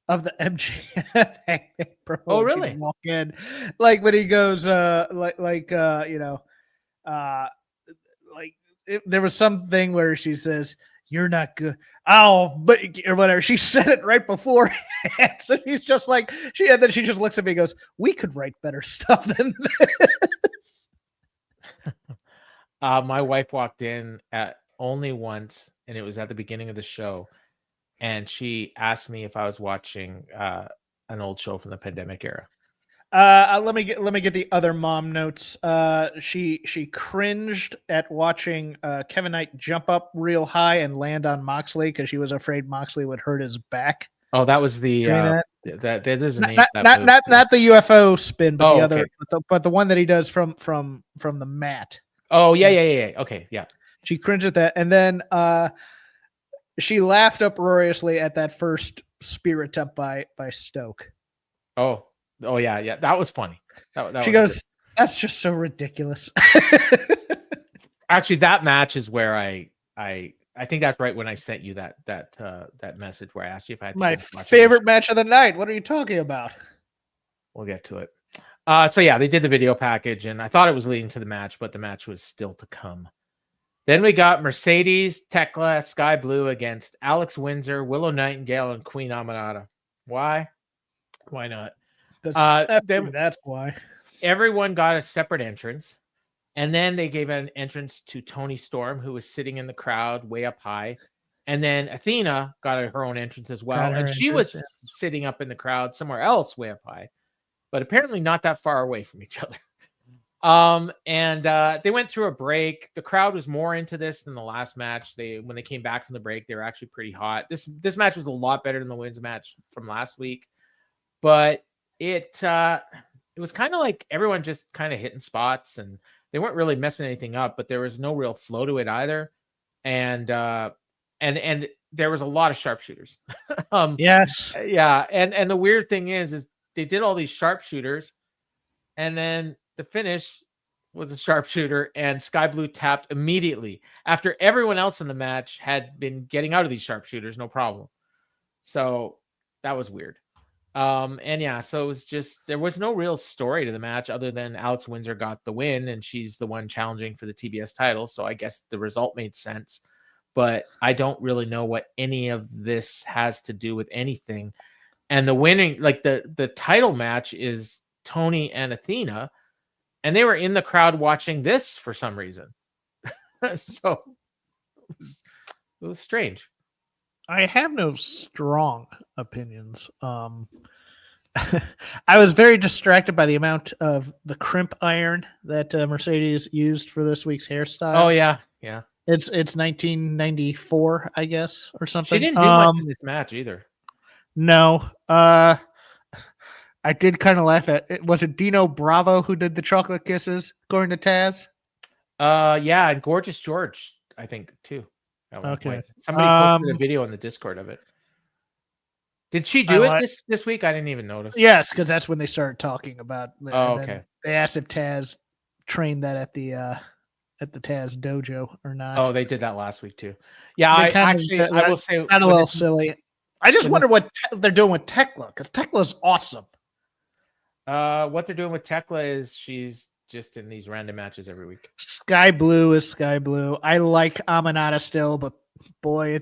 B: of the MJF Hangman promo.
A: Oh, really?
B: Walk in, like when he goes, there was something where she says, "You're not good." Oh, but or whatever. She said it right before, so she's just like then she just looks at me and goes, "We could write better stuff than this."
A: My wife walked in at only once, and it was at the beginning of the show, and she asked me if I was watching an old show from the pandemic era.
B: Let me get the other mom notes. She cringed at watching Kevin Knight jump up real high and land on Moxley because she was afraid Moxley would hurt his back.
A: Oh, that was the that there's a name.
B: Not the UFO spin, but the other, okay. but the one that he does from the mat.
A: Oh yeah. Okay, yeah.
B: She cringed at that, and then she laughed uproariously at that first spear attempt by Stoke.
A: Oh yeah, that was funny. That
B: she goes, good. That's just so ridiculous.
A: Actually, that match is where I think that's right when I sent you that message where I asked you if I had
B: my favorite match of the night. What are you talking about?
A: We'll get to it. So yeah, they did the video package, and I thought it was leading to the match, but the match was still to come. Then we got Mercedes, Tekla, Sky Blue against Alex Windsor, Willow Nightingale, and Queen Aminata. Why? Why not?
B: That's why.
A: Everyone got a separate entrance, and then they gave an entrance to Toni Storm, who was sitting in the crowd way up high, and then Athena got her own entrance as well, and she was sitting up in the crowd somewhere else way up high, but apparently not that far away from each other. They went through a break. The crowd was more into this than the last match. When they came back from the break, they were actually pretty hot. This match was a lot better than the women's match from last week, but it was kind of like everyone just kind of hitting spots, and they weren't really messing anything up, but there was no real flow to it either. And there was a lot of sharpshooters.
B: Yes.
A: Yeah. And the weird thing is they did all these sharpshooters, and then the finish was a sharpshooter, and Sky Blue tapped immediately after everyone else in the match had been getting out of these sharpshooters, no problem. So that was weird. So it was just, there was no real story to the match other than Alex Windsor got the win, and she's the one challenging for the TBS title. So I guess the result made sense, but I don't really know what any of this has to do with anything. And the winning, like the title match is Toni and Athena, and they were in the crowd watching this for some reason. So it was strange.
B: I have no strong opinions. I was very distracted by the amount of the crimp iron that Mercedes used for this week's hairstyle.
A: Oh yeah.
B: It's 1994, I guess, or something.
A: She didn't do much in this match either.
B: No. I did kind of laugh at it. Was it Dino Bravo who did the chocolate kisses, according to Taz?
A: Yeah, and Gorgeous George, I think, too.
B: Okay.
A: Somebody posted a video on the Discord of it. Did she do it this week? I didn't even notice.
B: Yes, because that's when they started talking about.
A: Okay.
B: They asked if Taz trained that at the Taz dojo or not.
A: Oh, they did that last week too. Yeah, I will say,
B: kind of a little silly. I just wonder what they're doing with Tekla, because Tekla is awesome.
A: What they're doing with Tekla is she's just in these random matches every week.
B: Sky Blue is Sky Blue. I like Aminata still, but boy,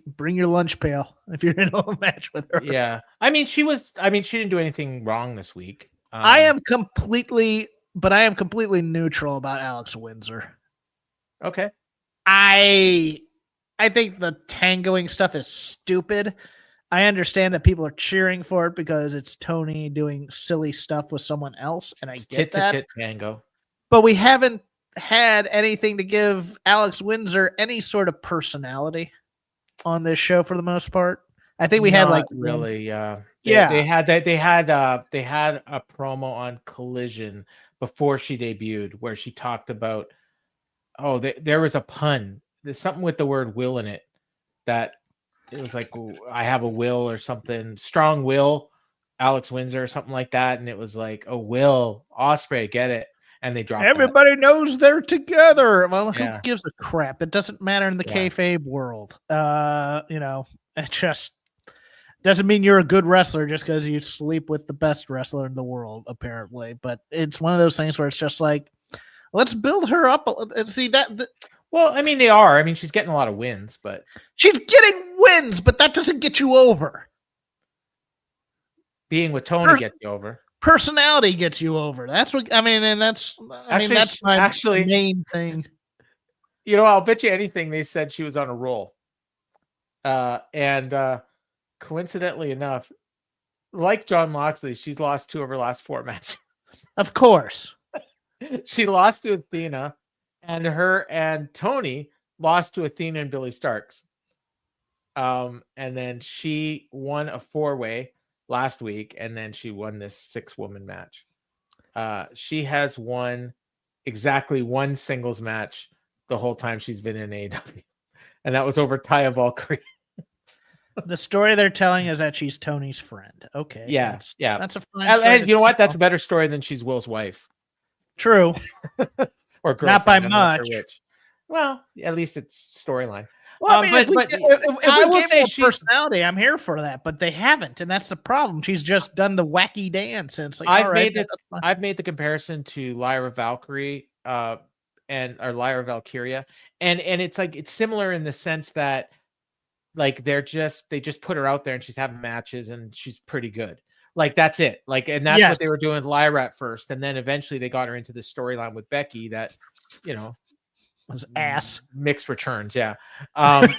B: bring your lunch pail if you're in a match with her.
A: Yeah, I mean, she didn't do anything wrong this week.
B: I am completely neutral about Alex Windsor.
A: Okay.
B: I think the tangoing stuff is stupid. I understand that people are cheering for it because it's Toni doing silly stuff with someone else, and I get that.
A: Tit tango.
B: But we haven't had anything to give Alex Windsor any sort of personality on this show for the most part. I think we had
A: really. They had a promo on Collision before she debuted where she talked about there was a pun. There's something with the word will in it that it was like, I have a will or something, strong will, Alex Windsor or something like that. And it was like, oh, Will Ospreay, get it. And they dropped
B: Everybody knows they're together. Well, who gives a crap? It doesn't matter in the kayfabe world. It just doesn't mean you're a good wrestler just because you sleep with the best wrestler in the world, apparently. But it's one of those things where it's just like, let's build her up. See that.
A: Well, I mean, they are. I mean, she's getting a lot of wins, but
B: she's getting wins, but that doesn't get you over.
A: Being with Tony gets you over.
B: Personality gets you over. That's what I mean, and that's my main thing.
A: I'll bet you anything they said she was on a roll. And coincidentally enough, like Jon Moxley, she's lost 2 of her last 4 matches.
B: Of course.
A: She lost to Athena, and her and Tony lost to Athena and Billy Starks. And then she won a 4-way last week, and then she won this 6-woman match. She has won exactly 1 singles match the whole time she's been in AEW, and that was over Taya Valkyrie.
B: The story they're telling is that she's Tony's friend. Okay,
A: that's
B: a fine story.
A: And you know what? That's a better story than she's Will's wife.
B: True,
A: or girlfriend,
B: not by much.
A: Sure which. Well, at least it's storyline.
B: Well, I mean, if we give her personality, I'm here for that, but they haven't, and that's the problem. She's just done the wacky dance, and it's like,
A: I've made the comparison to Lyra Valkyrie, or Lyra Valkyria, and it's like it's similar in the sense that like they just put her out there and she's having matches and she's pretty good. Like that's it. Like, and that's what they were doing with Lyra at first, and then eventually they got her into the storyline with Becky that,
B: was ass
A: mixed returns, but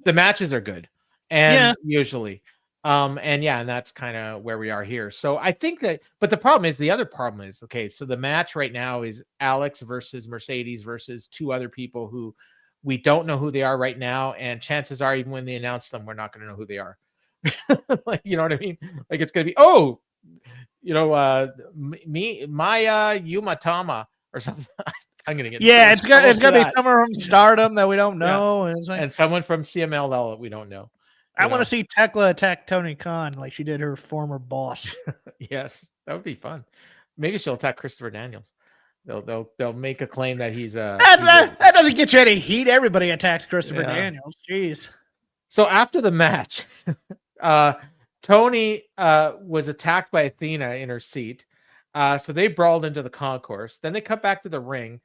A: the matches are good, and usually, and that's kind of where we are here. So I think that, but the other problem is, okay, so the match right now is Alex versus Mercedes versus 2 other people who we don't know who they are right now, and chances are, even when they announce them, we're not going to know who they are. Like, you know what I mean? Like it's going to be, Maya Yumatama or something. I'm gonna get
B: it's gonna be someone from Stardom that we don't know,
A: and someone from CMLL that we don't know.
B: I want to see Tekla attack Tony Khan like she did her former boss.
A: Yes, that would be fun. Maybe she'll attack Christopher Daniels. They'll make a claim that he's
B: that doesn't get you any heat. Everybody attacks Christopher Daniels. Jeez.
A: So after the match, Tony was attacked by Athena in her seat. So they brawled into the concourse. Then they cut back to the ring,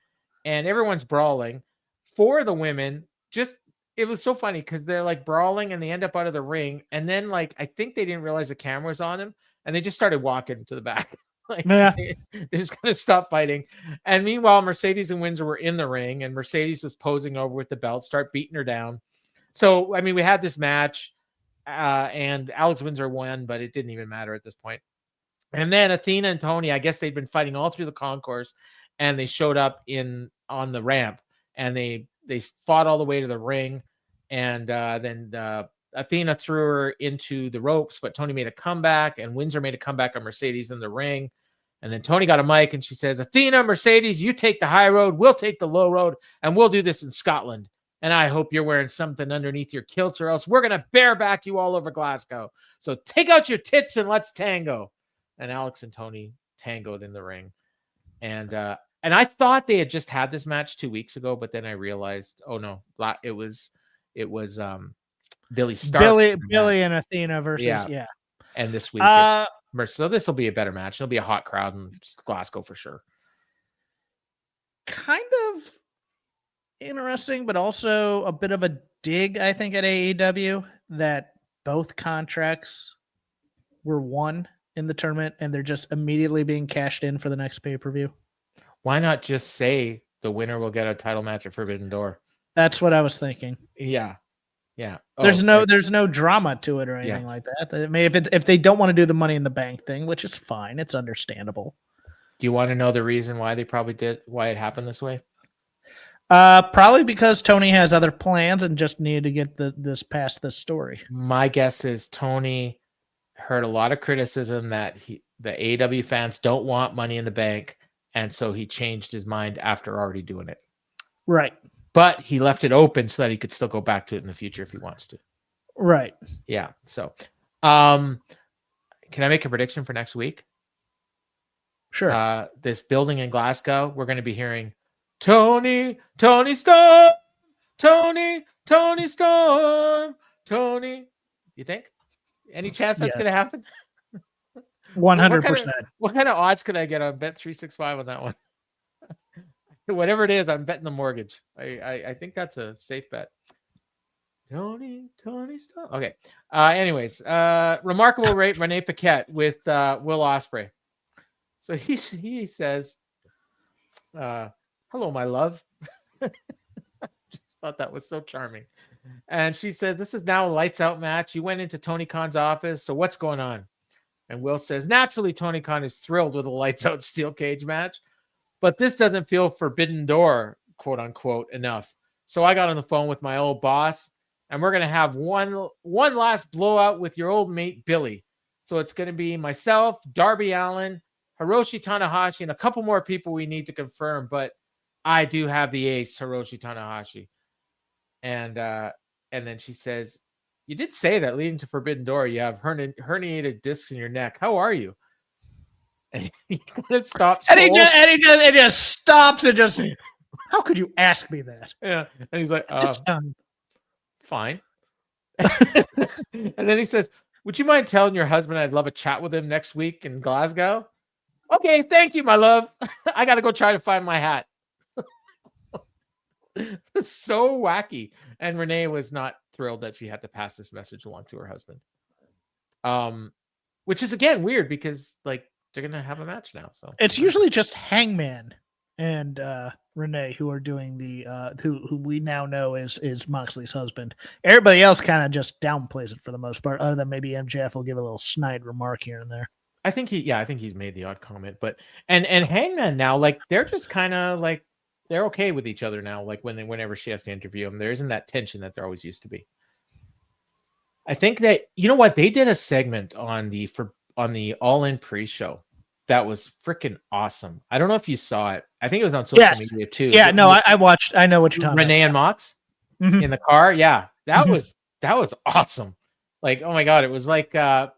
A: and everyone's brawling. 4 of the women it was so funny because they're like brawling and they end up out of the ring. And then like, I think they didn't realize the camera was on them and they just started walking to the back. They just kind of stopped fighting. And meanwhile, Mercedes and Windsor were in the ring and Mercedes was posing over with the belt, start beating her down. So, I mean, we had this match and Alex Windsor won, but it didn't even matter at this point. And then Athena and Tony, I guess they'd been fighting all through the concourse, and they showed up on the ramp, and they fought all the way to the ring, and then Athena threw her into the ropes, but Tony made a comeback, and Windsor made a comeback on Mercedes in the ring, and then Tony got a mic, and she says, "Athena, Mercedes, you take the high road, we'll take the low road, and we'll do this in Scotland. And I hope you're wearing something underneath your kilts, or else we're gonna bareback you all over Glasgow. So take out your tits and let's tango." And Alex and Tony tangoed in the ring. And I thought they had just had this match 2 weeks ago, but then I realized, oh no, it was Billy Stark.
B: Billy and Athena versus
A: And this week, so this will be a better match. It'll be a hot crowd in Glasgow for sure.
B: Kind of interesting, but also a bit of a dig, I think, at AEW that both contracts were won in the tournament and they're just immediately being cashed in for the next pay-per-view.
A: Why not just say the winner will get a title match at Forbidden Door?
B: That's what I was thinking.
A: Yeah. Oh,
B: there's no drama to it or anything like that. I mean, if they don't want to do the Money in the Bank thing, which is fine, it's understandable.
A: Do you want to know the reason why it happened this way?
B: Probably because Tony has other plans and just needed to get this past this story.
A: My guess is Tony heard a lot of criticism that the AEW fans don't want Money in the Bank, and so he changed his mind after already doing it.
B: Right.
A: But he left it open so that he could still go back to it in the future if he wants to.
B: Right.
A: Yeah. So, can I make a prediction for next week?
B: Sure.
A: This building in Glasgow, we're going to be hearing Tony Storm, Tony Storm, Tony. You think? Any chance that's going to happen?
B: 100%.
A: What kind of odds could I get on Bet365 on that one? Whatever it is, I'm betting the mortgage. I think that's a safe bet. Tony Storm. Okay. Anyways, remarkable Renee Paquette with Will Ospreay. So he says, hello, my love. Just thought that was so charming. And she says, this is now a lights out match. You went into Tony Khan's office. So what's going on? And Will says, naturally, Tony Khan is thrilled with a lights out steel cage match, but this doesn't feel forbidden door, quote unquote, enough. So I got on the phone with my old boss, and we're going to have one last blowout with your old mate, Billy. So it's going to be myself, Darby Allin, Hiroshi Tanahashi, and a couple more people we need to confirm, but I do have the ace, Hiroshi Tanahashi. And then she says, you did say that leading to Forbidden Door, you have herniated discs in your neck. How are you? And he kind of stops.
B: And he just stops and just, how could you ask me that?
A: Yeah. And he's like, fine. And then he says, would you mind telling your husband I'd love a chat with him next week in Glasgow? Okay, thank you, my love. I got to go try to find my hat. So wacky. And Renee was not thrilled that she had to pass this message along to her husband. Which is, again, weird because, like, they're going to have a match now. So
B: it's usually just Hangman and Renee who are doing the who we now know is Moxley's husband. Everybody else kind of just downplays it for the most part, other than maybe MJF will give a little snide remark here and there.
A: I think he's made the odd comment, but and Hangman now, like, they're just kind of like they're okay with each other now. Like whenever she has to interview him, there isn't that tension that there always used to be. I think that, you know what, they did a segment on the All In pre-show that was freaking awesome. I don't know if you saw it. I think it was on social media too.
B: Yeah, no, I watched. I know what you're talking about.
A: Renee and Mox in the car. Yeah, that was awesome. Like, oh my god, it was like the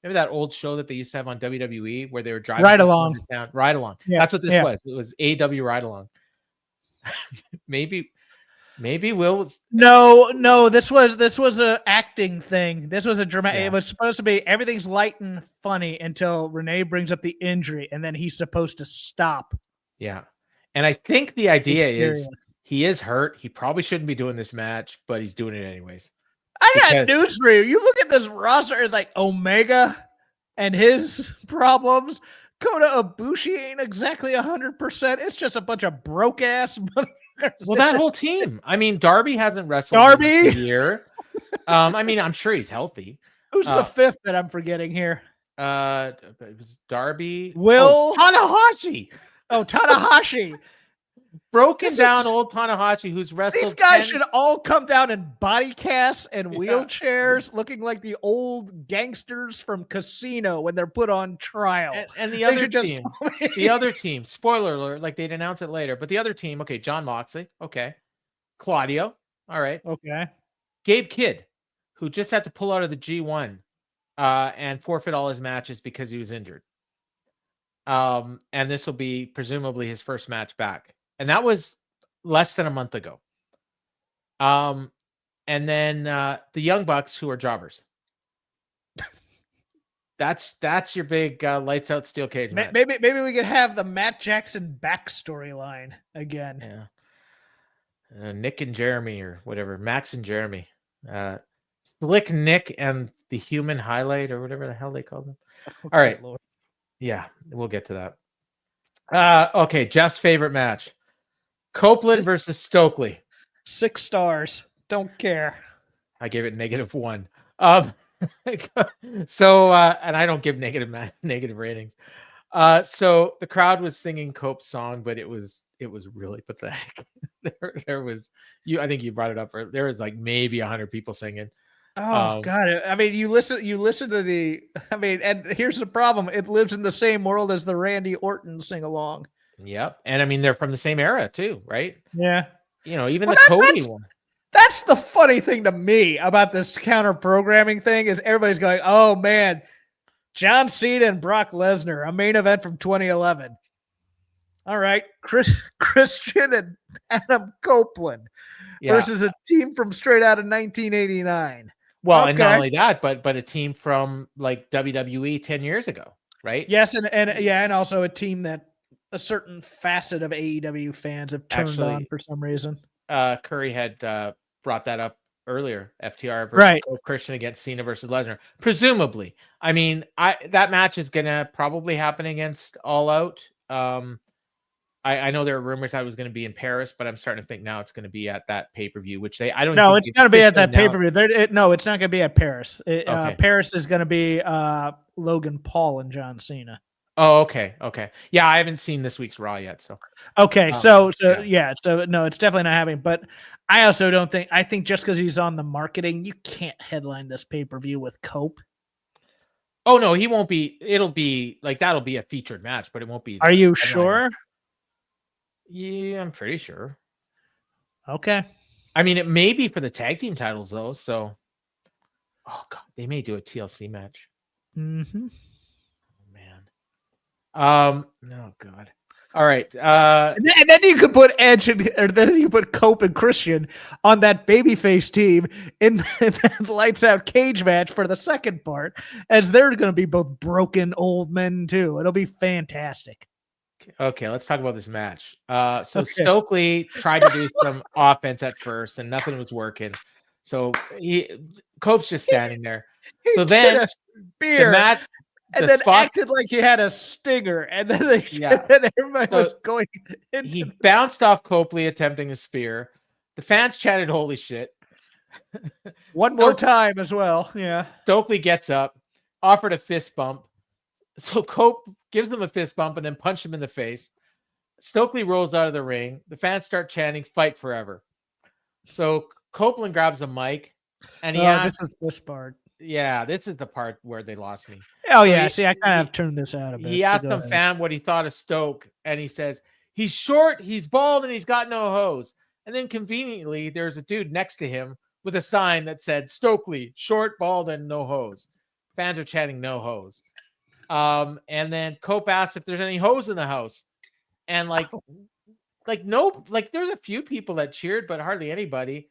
A: remember that old show that they used to have on WWE where they were driving
B: Ride Along.
A: Ride Along. Yeah, that's what this was. It was AEW Ride Along. Maybe Will.
B: No. This was a acting thing. This was a dramatic. Yeah. It was supposed to be everything's light and funny until Renee brings up the injury, and then he's supposed to stop.
A: Yeah, and I think the idea is he is hurt. He probably shouldn't be doing this match, but he's doing it anyways.
B: I got news for you. You look at this roster, it's like Omega and his problems. Kota Ibushi ain't exactly 100%. It's just a bunch of broke ass.
A: Well, that whole team. I mean, Darby hasn't wrestled in a year. I mean, I'm sure he's healthy.
B: Who's the fifth that I'm forgetting here?
A: It was Darby.
B: Will
A: Tanahashi.
B: Oh, Tanahashi.
A: Broken down old Tanahashi who's wrestled.
B: These guys should all come down in body casts and wheelchairs, looking like the old gangsters from Casino when they're put on trial.
A: And the other team, spoiler alert, like they'd announce it later, but the other team, okay, Jon Moxley, okay, Claudio, all right,
B: okay,
A: Gabe Kidd, who just had to pull out of the G1 and forfeit all his matches because he was injured. And this will be presumably his first match back. And that was less than a month ago. And then the Young Bucks, who are jobbers. That's your big lights out steel cage match.
B: Maybe we could have the Matt Jackson backstory line again.
A: Yeah. Nick and Jeremy or whatever. Max and Jeremy. Slick Nick and the Human Highlight or whatever the hell they call them. All right. Lord. Yeah, we'll get to that. Okay, Jeff's favorite match. Copeland versus Stokely.
B: 6 stars. Don't care.
A: I gave it -1. So and I don't give negative ratings. So the crowd was singing Cope's song, but it was really pathetic. there was I think you brought it up. There was like maybe 100 people singing.
B: Oh God! I mean, you listen to the. I mean, and here's the problem: it lives in the same world as the Randy Orton sing along.
A: Yep. And I mean, they're from the same era too, right?
B: Yeah.
A: Even the Cody one.
B: That's the funny thing to me about this counter programming thing is everybody's going, oh man, John Cena and Brock Lesnar, a main event from 2011. All right. Christian and Adam Copeland versus a team from straight out of 1989.
A: Well, and not only that, but a team from like WWE 10 years ago, right?
B: Yes, and also a team that a certain facet of AEW fans have turned on for some reason.
A: Curry had brought that up earlier. FTR versus Christian against Cena versus Lesnar. Presumably. I mean, that match is gonna probably happen against All Out. I know there are rumors that it was going to be in Paris, but I'm starting to think now it's going to be at that pay-per-view, which it's going
B: to be at that pay-per-view. No, it's not going to be at Paris. Paris is going to be Logan Paul and John Cena.
A: Oh, okay. Yeah, I haven't seen this week's Raw yet, so.
B: Okay, so no, it's definitely not happening. But I also don't think. I think just because he's on the marketing, you can't headline this pay-per-view with Cope.
A: Oh no, he won't be. It'll be like that'll be a featured match, but it won't be.
B: Are you sure?
A: Yeah, I'm pretty sure.
B: Okay.
A: I mean, it may be for the tag team titles though. So, oh god, they may do a TLC match.
B: Mm-hmm.
A: Oh, man. Oh god. All right.
B: And then you could put Edge or then you put Cope and Christian on that babyface team in that lights out cage match for the second part, as they're going to be both broken old men too. It'll be fantastic.
A: Okay, let's talk about this match. Stokely tried to do some offense at first, and nothing was working. So Cope's just standing there. So then
B: beer, and then acted like he had a stinger, and then then everybody was going.
A: He bounced off Copley attempting a spear. The fans chanted, "Holy shit!"
B: One more time as well. Yeah.
A: Stokely gets up, offered a fist bump. So Cope gives him a fist bump and then punch him in the face. Stokely rolls out of the ring. The fans start chanting, "Fight forever." So Copeland grabs a mic and he asks,
B: this part.
A: Yeah, this is the part where they lost me.
B: Oh, yeah. See, I kind of turned this out a bit.
A: He asked some fan what he thought of Stoke, and he says, he's short, he's bald, and he's got no hose. And then conveniently, there's a dude next to him with a sign that said, Stokely, short, bald, and no hose. Fans are chanting no hose. And then Cope asked if there's any hose in the house. And no, there's a few people that cheered, but hardly anybody.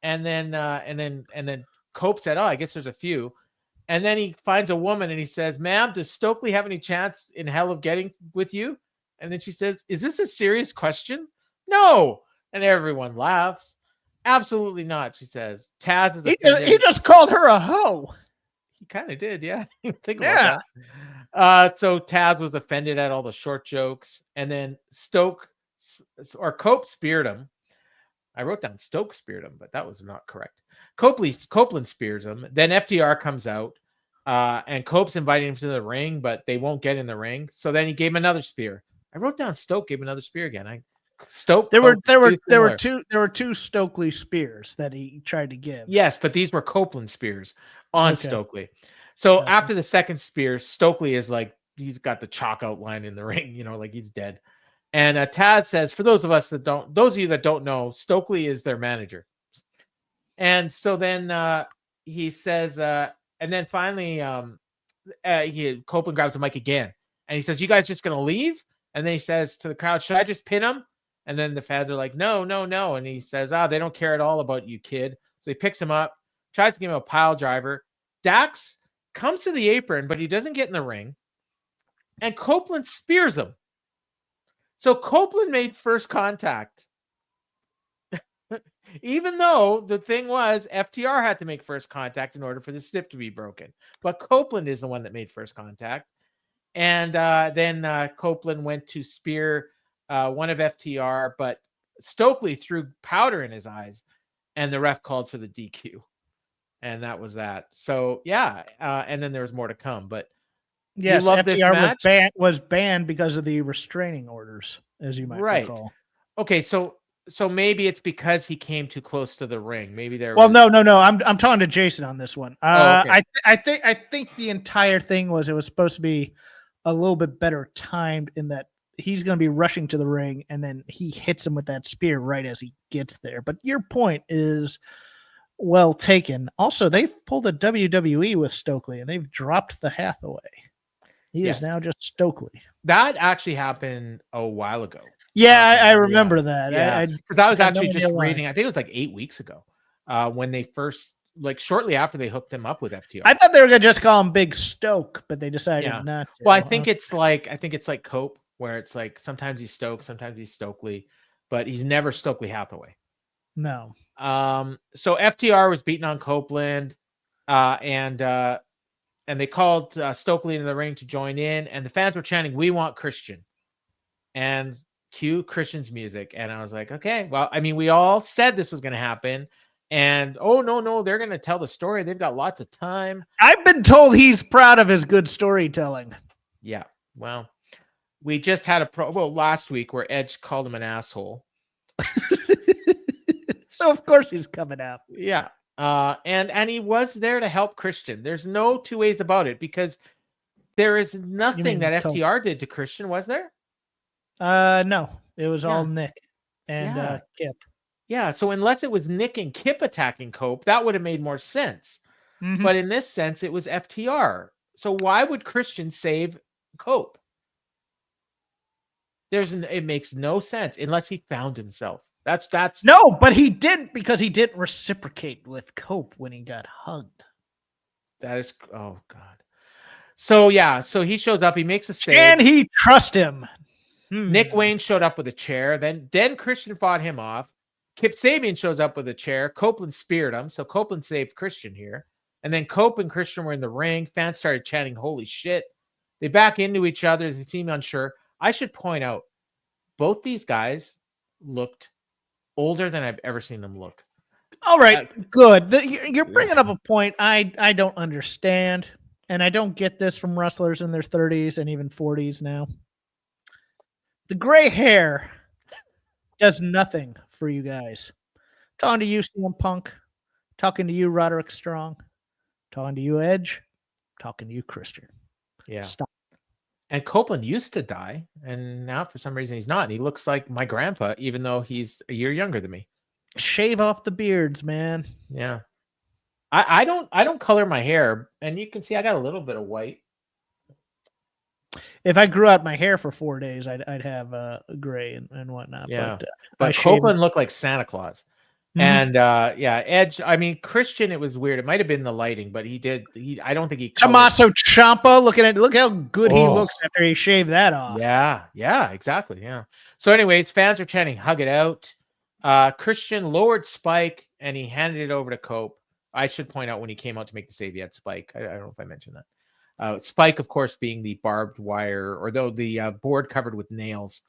A: And then Cope said, "Oh, I guess there's a few." And then he finds a woman and he says, "Ma'am, does Stokely have any chance in hell of getting with you?" And then she says, "Is this a serious question?" "No." And everyone laughs. "Absolutely not," she says. Taz
B: he just called her a hoe.
A: He kind of did, yeah. Think about that. So Taz was offended at all the short jokes, and then Cope speared him. I wrote down Stoke speared him, but that was not correct. Copeland spears him. Then FTR comes out, and Cope's inviting him to the ring, but they won't get in the ring. So then he gave him another spear. I wrote down Stoke gave him another spear again. There
B: were two Stokely spears that he tried to give.
A: Yes, but these were Copeland spears on Stokely. So after the second spear, Stokely is like he's got the chalk outline in the ring, like he's dead. And Taz says, for those of you that don't know, Stokely is their manager. And so then he says, and then finally, Copeland grabs the mic again, and he says, "You guys just gonna leave?" And then he says to the crowd, "Should I just pin him?" And then the fans are like, "No, no, no." And he says, "They don't care at all about you, kid." So he picks him up, tries to give him a pile driver. Dax comes to the apron, but he doesn't get in the ring. And Copeland spears him. So Copeland made first contact. Even though the thing was FTR had to make first contact in order for the stiff to be broken. But Copeland is the one that made first contact. And then Copeland went to spear one of FTR, but Stokely threw powder in his eyes, and the ref called for the DQ. And that was that. So, yeah. And then there was more to come. But
B: yes, FTR was banned because of the restraining orders, as you might recall.
A: Okay, so maybe it's because he came too close to the ring. Maybe there.
B: Well, no. I'm talking to Jason on this one. Okay. I think the entire thing was it was supposed to be a little bit better timed in that he's going to be rushing to the ring, and then he hits him with that spear right as he gets there. But your point is well taken. Also, they've pulled a WWE with Stokely, and they've dropped the Hathaway. He is now just Stokely.
A: That actually happened a while ago.
B: Yeah, I remember that.
A: Yeah, because I was actually just reading. I think it was like 8 weeks ago when they first, like shortly after they hooked him up with FTR.
B: I thought they were gonna just call him Big Stoke, but they decided not to.
A: Well, I think it's like Cope, where it's like sometimes he's Stoke, sometimes he's Stokely, but he's never Stokely Hathaway.
B: No.
A: So FTR was beating on Copeland, and they called Stokely into the ring to join in, and the fans were chanting, "We want Christian," and cue Christian's music. And I was like, okay, well, I mean, we all said this was going to happen, and oh no, they're going to tell the story. They've got lots of time.
B: I've been told he's proud of his good storytelling.
A: Yeah, well, we just had last week where Edge called him an asshole.
B: So of course he's coming out.
A: Yeah. And he was there to help Christian. There's no two ways about it, because there is nothing that FTR did to Christian, was there?
B: No, it was all Nick and Kip.
A: Yeah, so unless it was Nick and Kip attacking Cope, that would have made more sense. Mm-hmm. But in this sense, it was FTR. So why would Christian save Cope? It makes no sense unless he found himself. That's
B: no, but he didn't, because he didn't reciprocate with Cope when he got hugged.
A: That is, oh God. So so he shows up, he makes a save.
B: And he trusts him.
A: Nick Wayne showed up with a chair. Then Christian fought him off. Kip Sabian shows up with a chair. Copeland speared him, so Copeland saved Christian here. And then Cope and Christian were in the ring. Fans started chanting, "Holy shit!" They back into each other as they seem unsure. I should point out, both these guys looked older than I've ever seen them look.
B: All right, good. You're bringing up a point I don't understand, and I don't get this from wrestlers in their 30s and even 40s now. The gray hair does nothing for you guys. Talking to you, CM Punk. Talking to you, Roderick Strong. Talking to you, Edge. Talking to you, Christian.
A: Yeah.
B: Stop.
A: And Copeland used to die, and now for some reason he's not. And he looks like my grandpa, even though he's a year younger than me.
B: Shave off the beards, man.
A: Yeah. I don't color my hair, and you can see I got a little bit of white.
B: If I grew out my hair for 4 days, I'd have gray and whatnot.
A: Yeah, but Copeland looked like Santa Claus. Mm-hmm. And Edge. I mean, Christian. It was weird. It might have been the lighting, but I don't think he.
B: Tommaso Ciampa. Look how good he looks after he shaved that off.
A: Yeah, exactly. Yeah. So, anyways, fans are chanting, "Hug it out." Christian lowered Spike and he handed it over to Cope. I should point out, when he came out to make the save, he had Spike. I don't know if I mentioned that. Spike, of course, being the barbed wire, or the board covered with nails.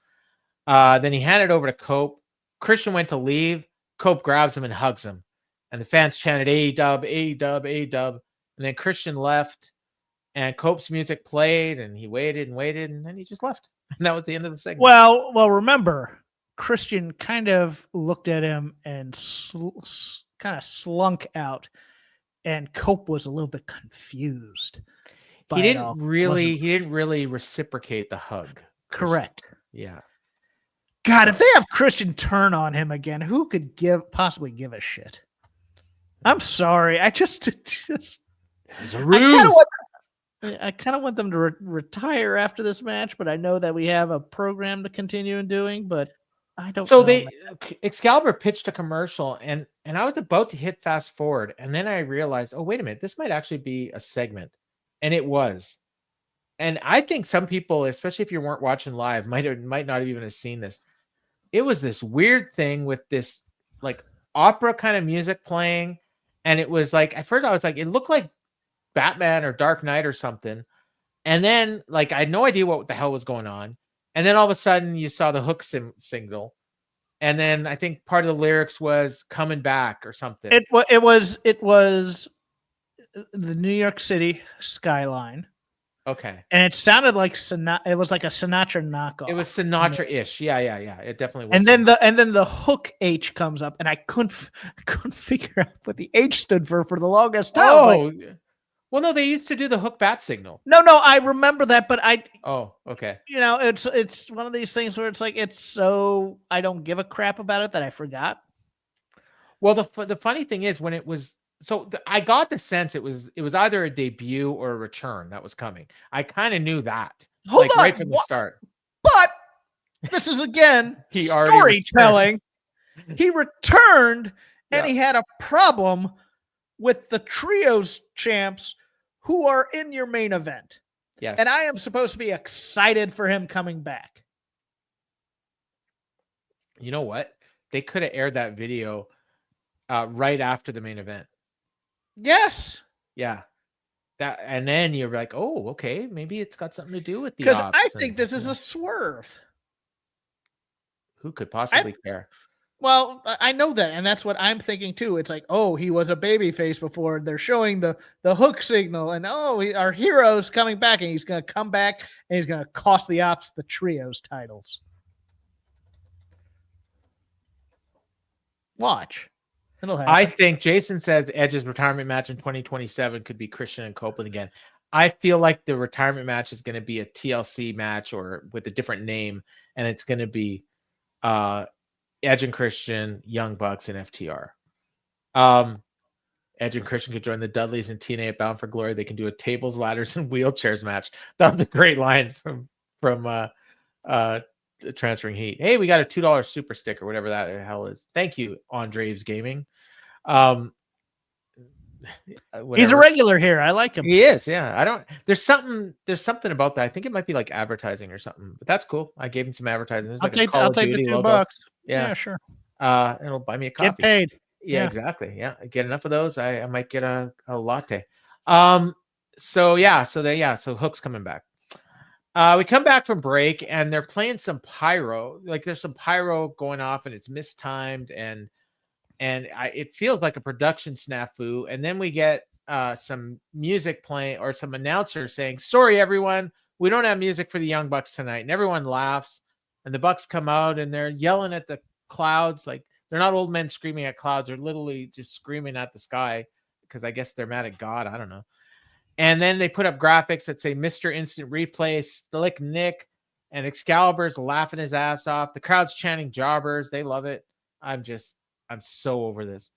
A: Then he handed it over to Cope. Christian went to leave. Cope grabs him and hugs him. And the fans chanted, "A-Dub, A-Dub, A-Dub." And then Christian left, and Cope's music played, and he waited, and then he just left. And that was the end of the segment.
B: Well, remember, Christian kind of looked at him and kind of slunk out, and Cope was a little bit confused.
A: He didn't really reciprocate the hug.
B: Correct.
A: Yeah.
B: God, if they have Christian turn on him again, who could possibly give a shit? I'm sorry. It was
A: a ruse.
B: I kind of want them to retire after this match, but I know that we have a program to continue doing, but I don't know.
A: Excalibur pitched a commercial, and I was about to hit fast forward, and then I realized, oh, wait a minute, this might actually be a segment. And it was. And I think some people, especially if you weren't watching live, might not even have seen this. It was this weird thing with this like opera kind of music playing. And it was like, at first I was like, it looked like Batman or Dark Knight or something. And then like, I had no idea what the hell was going on. And then all of a sudden you saw the hook single. And then I think part of the lyrics was "coming back" or something.
B: It was the New York City skyline.
A: Okay.
B: And it sounded like it was like a Sinatra knockoff.
A: It was Sinatra-ish. Yeah. It definitely was.
B: And then the hook H comes up, and I couldn't figure out what the H stood for the longest time.
A: Oh,
B: Well,
A: no, they used to do the hook bat signal.
B: No, I remember that, but
A: Oh, okay.
B: It's one of these things where it's like it's so I don't give a crap about it that I forgot.
A: Well, the funny thing is when it was I got the sense it was either a debut or a return that was coming. I kind of knew that.
B: Hold on,
A: right from the start.
B: But this is again storytelling. He returned and he had a problem with the trios champs who are in your main event.
A: Yes.
B: And I am supposed to be excited for him coming back.
A: You know what? They could have aired that video right after the main event.
B: Yes.
A: Yeah. And then you're like, oh, okay, maybe it's got something to do with the
B: because I think this is a swerve.
A: Who could possibly care?
B: Well, I know that, and that's what I'm thinking too. It's like, oh, he was a babyface before. They're showing the hook signal, and our hero's coming back, and he's going to come back, and he's going to cost the Ops the trios titles. Watch.
A: I think Jason says Edge's retirement match in 2027 could be Christian and Copeland again. I feel like the retirement match is going to be a TLC match or with a different name, and it's going to be Edge and Christian, Young Bucks, and FTR. Edge and Christian could join the Dudleys and TNA at Bound for Glory. They can do a tables, ladders, and wheelchairs match. That was a great line from Transferring Heat. Hey, we got a $2 super sticker, whatever that hell is. Thank you, Andreves Gaming.
B: He's a regular here. I like him.
A: He is, yeah. There's something about that. I think it might be like advertising or something, but that's cool. I gave him some advertising.
B: I'll take the $2. Yeah, sure.
A: It'll buy me a coffee.
B: Get paid.
A: Yeah, exactly. Yeah, I get enough of those. I might get a latte. So Hook's coming back. We come back from break and they're playing some pyro. Like there's some pyro going off and it's mistimed and it feels like a production snafu. And then we get some music playing or some announcers saying, "Sorry, everyone, we don't have music for the Young Bucks tonight." And everyone laughs. And the Bucks come out and they're yelling at the clouds. Like they're not old men screaming at clouds. They're literally just screaming at the sky because I guess they're mad at God. I don't know. And then they put up graphics that say Mr. Instant Replay, Slick Nick, and Excalibur's laughing his ass off. The crowd's chanting jobbers. They love it. I'm so over this.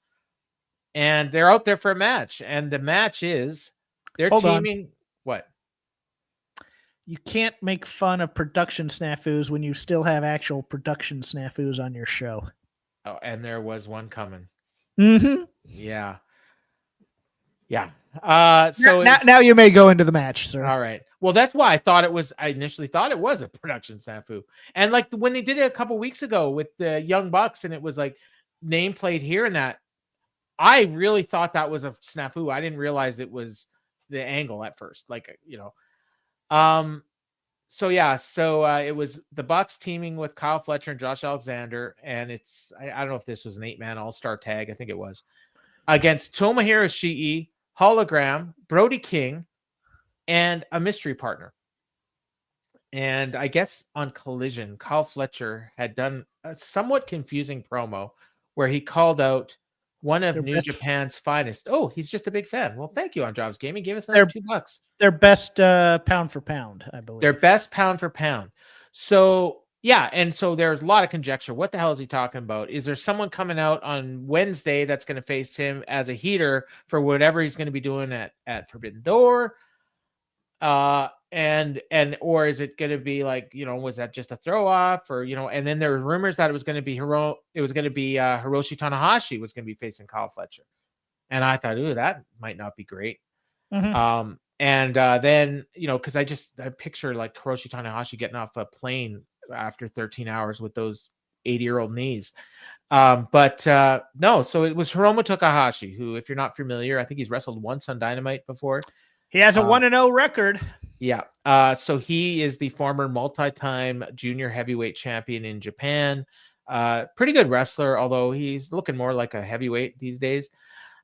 A: And they're out there for a match. And the match is
B: Hold
A: teaming.
B: On.
A: What?
B: You can't make fun of production snafus when you still have actual production snafus on your show.
A: Oh, and there was one coming.
B: Mm-hmm.
A: Yeah. Yeah. So
B: now you may go into the match, sir.
A: All right. Well, that's why I initially thought it was a production snafu. And like when they did it a couple weeks ago with the Young Bucks and it was like nameplate here and that, I really thought that was a snafu. I didn't realize it was the angle at first. Like, So it was the Bucks teaming with Kyle Fletcher and Josh Alexander. And I don't know if this was an 8-man all-star tag. I think it was against Tomohiro Ishii, Hologram, Brody King, and a mystery partner. And I guess on Collision, Kyle Fletcher had done a somewhat confusing promo where he called out one of New Japan's finest. Oh, he's just a big fan. Well, thank you, Andreves Gaming. Give us another $2.
B: Their best pound for pound, I believe.
A: Their best pound for pound. So yeah, and so there's a lot of conjecture. What the hell is he talking about? Is there someone coming out on Wednesday that's going to face him as a heater for whatever he's going to be doing at Forbidden Door? And or is it going to be like, was that just a throw off or, and then there were rumors that it was going to be Hiroshi Tanahashi was going to be facing Kyle Fletcher. And I thought, ooh, that might not be great.
B: Mm-hmm.
A: Then, cause I picture like Hiroshi Tanahashi getting off a plane after 13 hours with those 80-year-old knees. No, so it was Hiromu Takahashi, who, if you're not familiar, I think he's wrestled once on Dynamite before.
B: He has a 1-0 record.
A: Yeah. So he is the former multi-time junior heavyweight champion in Japan. Pretty good wrestler, although he's looking more like a heavyweight these days.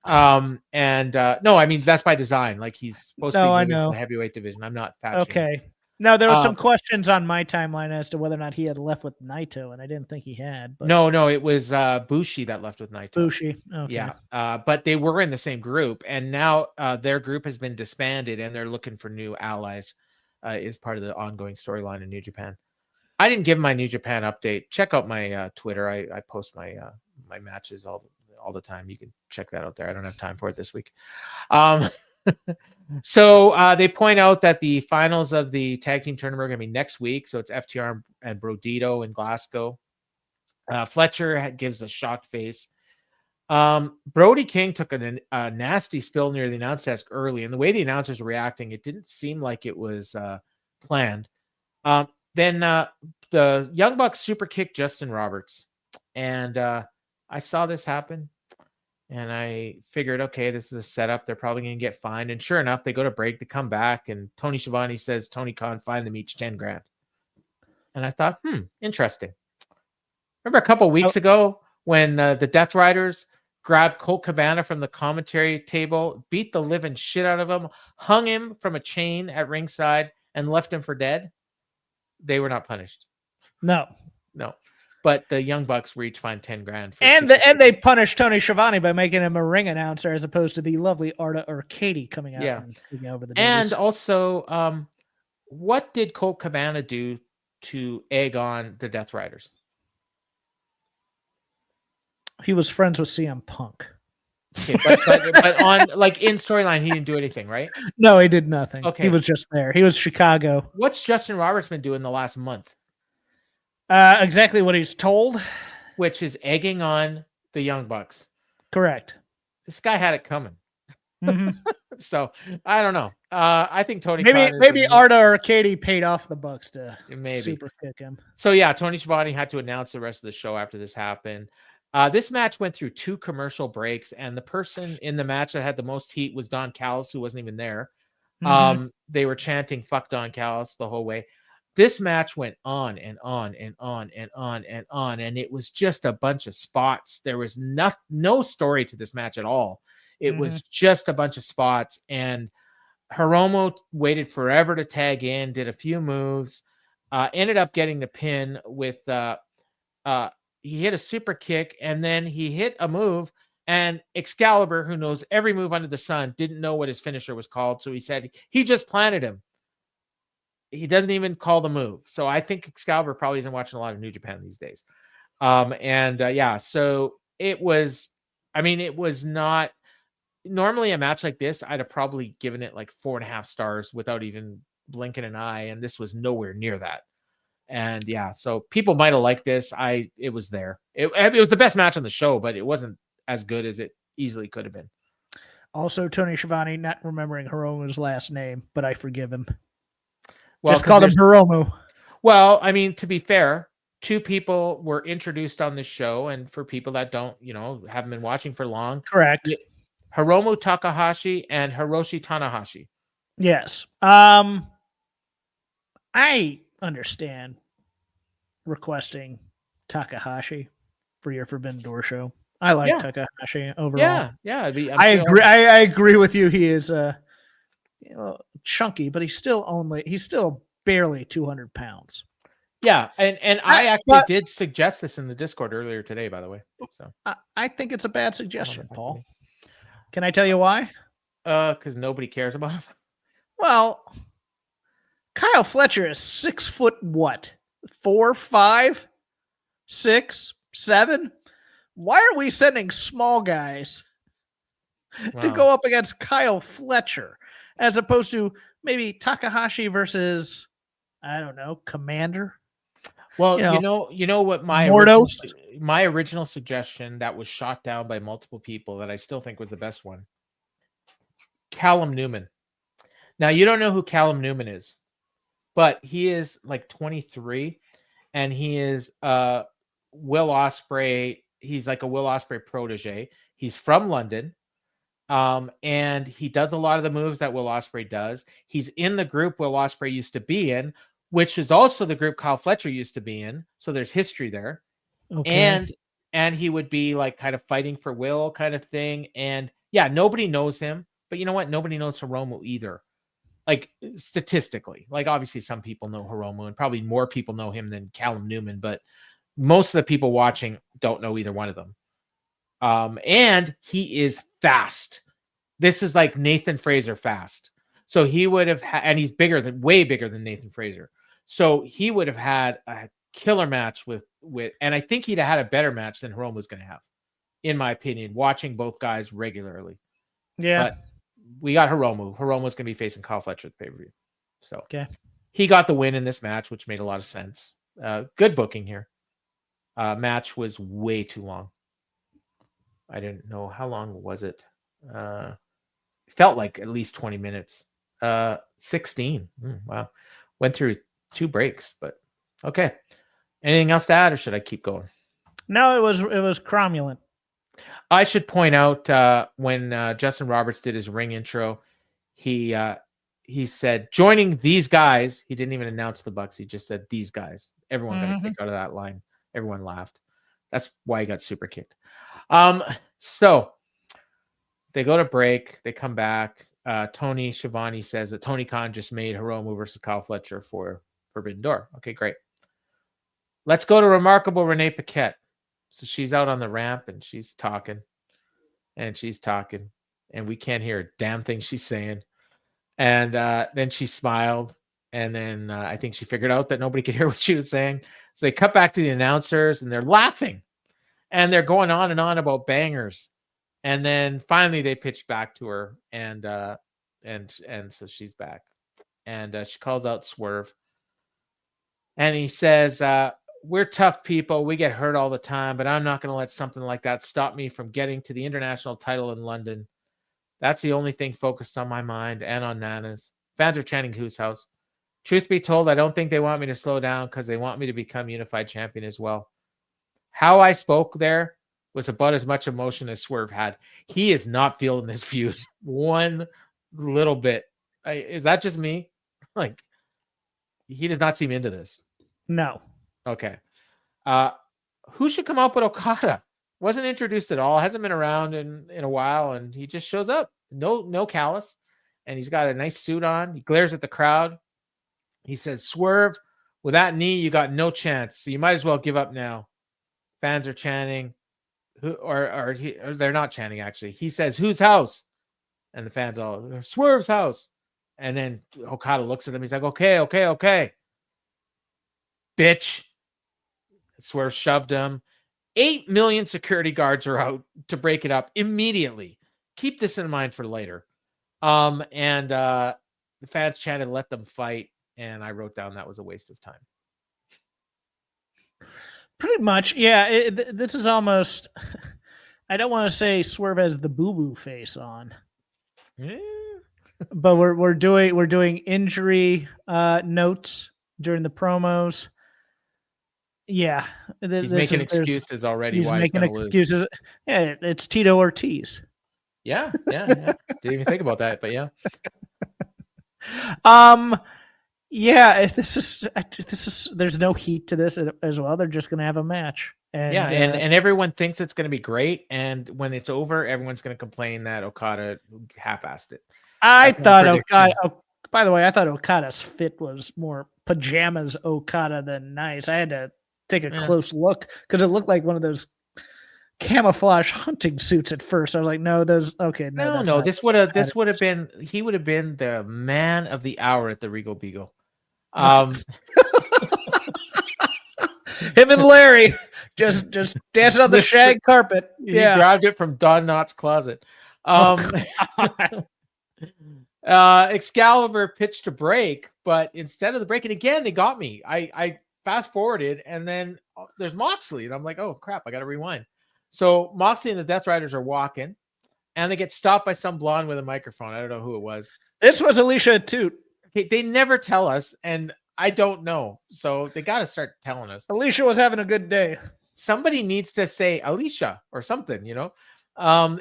A: No, I mean, that's by design. Like he's supposed to be moving to the heavyweight division. I'm not fat
B: okay. No, there were some questions on my timeline as to whether or not he had left with Naito, and I didn't think he had. But...
A: No, it was Bushi that left with Naito.
B: Bushi, okay.
A: Yeah, but they were in the same group, and now their group has been disbanded, and they're looking for new allies. Is part of the ongoing storyline in New Japan. I didn't give my New Japan update. Check out my Twitter. I post my my matches all the time. You can check that out there. I don't have time for it this week. So they point out that the finals of the tag team tournament are going to be next week. So it's FTR and Brodito in Glasgow. Fletcher gives a shocked face. Brody King took a nasty spill near the announce desk early, and the way the announcers were reacting, it didn't seem like it was planned. Then the Young Bucks super kicked Justin Roberts, and I saw this happen, and I figured, okay, this is a setup. They're probably going to get fined, and sure enough, they go to break, they come back, and Tony Schiavone says Tony Khan fined them each $10,000, and I thought, interesting. Remember a couple weeks ago when the Death Riders grabbed Colt Cabana from the commentary table, beat the living shit out of him, hung him from a chain at ringside, and left him for dead? They were not punished.
B: No.
A: But the Young Bucks were each fined $10,000.
B: And they punished Tony Schiavone by making him a ring announcer as opposed to the lovely Arta or Katie coming out and taking over the news.
A: And also, what did Colt Cabana do to egg on the Death Riders?
B: He was friends with CM Punk.
A: Okay, but on in storyline, he didn't do anything, right?
B: No, he did nothing.
A: Okay,
B: he was just there. He was Chicago.
A: What's Justin Roberts been doing the last month?
B: Exactly what he's told,
A: which is egging on the Young Bucks.
B: Correct.
A: This guy had it coming.
B: Mm-hmm.
A: So I don't know. I think Tony
B: maybe Arta or Katie paid off the Bucks to super kick him.
A: So yeah, Tony Schiavone had to announce the rest of the show after this happened. This match went through 2 commercial breaks, and the person in the match that had the most heat was Don Callis, who wasn't even there. They were chanting "fuck Don Callis" the whole way. This match went on and on and on and on and on, and it was just a bunch of spots. There was no story to this match at all. It was just a bunch of spots, and Hiromu waited forever to tag in, did a few moves, ended up getting the pin with he hit a super kick, and then he hit a move, and Excalibur, who knows every move under the sun, didn't know what his finisher was called, so he said he just planted him. He doesn't even call the move. So I think Excalibur probably isn't watching a lot of New Japan these days. So it was, it was not normally a match like this. I'd have probably given it like 4.5 stars without even blinking an eye. And this was nowhere near that. And so people might've liked this. It was there. It was the best match on the show, but it wasn't as good as it easily could have been.
B: Also, Tony Schiavone not remembering Hiromu's last name, but I forgive him.
A: Well,
B: just call him Hiromu.
A: Well, to be fair, 2 people were introduced on this show, and for people that don't, haven't been watching for long,
B: correct?
A: Hiromu Takahashi and Hiroshi Tanahashi.
B: Yes. I understand requesting Takahashi for your Forbidden Door show. I like Takahashi overall.
A: Yeah.
B: I agree. I agree with you. He is chunky, but he's still barely 200 pounds.
A: Yeah, and I actually did suggest this in the Discord earlier today, by the way. So
B: I think it's a bad suggestion, Paul. Can I tell you why?
A: Because nobody cares about him.
B: Well, Kyle Fletcher is 6 foot what? 4, 5, 6, 7? Why are we sending small guys to go up against Kyle Fletcher as opposed to maybe Takahashi versus, I don't know, Commander?
A: Well, you know what my original suggestion that was shot down by multiple people that I still think was the best one. Callum Newman. Now, you don't know who Callum Newman is, but he is like 23, and he is Will Ospreay. He's like a Will Ospreay protege. He's from London, and he does a lot of the moves that Will Ospreay does. He's in the group Will Ospreay used to be in, which is also the group Kyle Fletcher used to be in. So there's history there. Okay. And he would be like kind of fighting for Will kind of thing. And nobody knows him, but you know what? Nobody knows Hiromu either. like statistically. Like obviously some people know Hiromu and probably more people know him than Callum Newman, but most of the people watching don't know either one of them. And he is fast. This is like Nathan Fraser fast. So he would have and he's way bigger than Nathan Fraser. So he would have had a killer match with, and I think he'd have had a better match than Hiromu was going to have, in my opinion, watching both guys regularly.
B: Yeah.
A: But we got Hiromu. Hiromu's going to be facing Kyle Fletcher at the pay-per-view. So
B: okay.
A: He got the win in this match, which made a lot of sense. Good booking here. Match was way too long. I didn't know. How long was it? Felt like at least 20 minutes. 16. Wow. Went through 2 breaks, but okay. Anything else to add, or should I keep going?
B: No, it was cromulent.
A: I should point out when Justin Roberts did his ring intro, he said, joining these guys. He didn't even announce the Bucks. He just said these guys. Everyone got a kick out of that line. Everyone laughed. That's why he got super kicked. So they go to break. They come back. Tony Schiavone says that Tony Khan just made Hiromu versus Kyle Fletcher for Forbidden Door. Okay, great. Let's go to Remarkable Renee Paquette. So she's out on the ramp and she's talking. And we can't hear a damn thing she's saying. And then she smiled. And then I think she figured out that nobody could hear what she was saying. So they cut back to the announcers and they're laughing. And they're going on and on about bangers. And then finally they pitched back to her. And so she's back. And she calls out Swerve. And he says, we're tough people. We get hurt all the time, but I'm not going to let something like that stop me from getting to the international title in London. That's the only thing focused on my mind and on Nana's. Fans are chanting Who's House. Truth be told, I don't think they want me to slow down because they want me to become unified champion as well. How I spoke there was about as much emotion as Swerve had. He is not feeling this feud one little bit. Is that just me? Like, he does not seem into this.
B: No.
A: Okay. Who should come up with Okada? Wasn't introduced at all. Hasn't been around in a while, and he just shows up. No callus, and he's got a nice suit on. He glares at the crowd. He says, Swerve, with that knee, you got no chance. So you might as well give up now. Fans are chanting. Or they're not chanting, actually. He says, whose house? And the fans all, Swerve's house. And then Okada looks at them. He's like, okay. Bitch. Swerve shoved him. 8 million security guards are out to break it up immediately. Keep this in mind for later. And the fans chanted, let them fight. And I wrote down that was a waste of time.
B: Pretty much, yeah. This is almost, I don't want to say Swerve has the boo-boo face on.
A: Yeah.
B: But we're doing injury notes during the promos. Yeah,
A: he's making excuses already.
B: He's making excuses. Yeah, it's Tito Ortiz.
A: Yeah. Didn't even think about that, but yeah.
B: Yeah, this is. There's no heat to this as well. They're just going to have a match. And,
A: and everyone thinks it's going to be great. And when it's over, everyone's going to complain that Okada half-assed it.
B: I thought Okada. By the way, I thought Okada's fit was more pajamas Okada than nice. I had to take a close look because it looked like one of those camouflage hunting suits at first. I was like, no, those okay.
A: No. This would have been. He would have been the man of the hour at the Regal Beagle.
B: Him and Larry just dancing on the shag carpet.
A: He grabbed it from Don Knotts' closet. Excalibur pitched a break, but instead of the break, and again they got me. I fast forwarded, and then there's Moxley, and I'm like, oh crap, I got to rewind. So Moxley and the Death Riders are walking, and they get stopped by some blonde with a microphone. I don't know who it was.
B: This was Alicia Toot.
A: Okay, they never tell us, and I don't know. So they got to start telling us.
B: Alicia was having a good day.
A: Somebody needs to say Alicia or something, you know?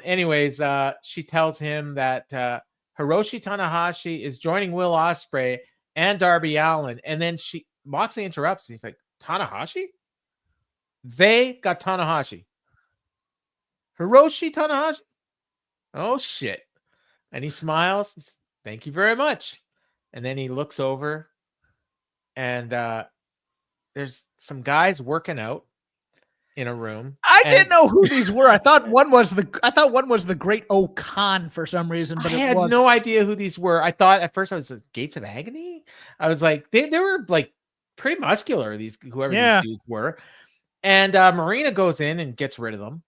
A: Anyways, she tells him that Hiroshi Tanahashi is joining Will Ospreay and Darby Allin. And then Moxley interrupts. He's like, Tanahashi? They got Tanahashi. Hiroshi Tanahashi? Oh, shit. And he smiles. Thank you very much. and then he looks over, and there's some guys working out in a room.
B: I didn't know who these were. I thought one was the Great O'Khan for some reason, but
A: I had no idea who these were. I thought at first I was the Gates of Agony. I was like, they were like pretty muscular. These These dudes were, and Marina goes in and gets rid of them,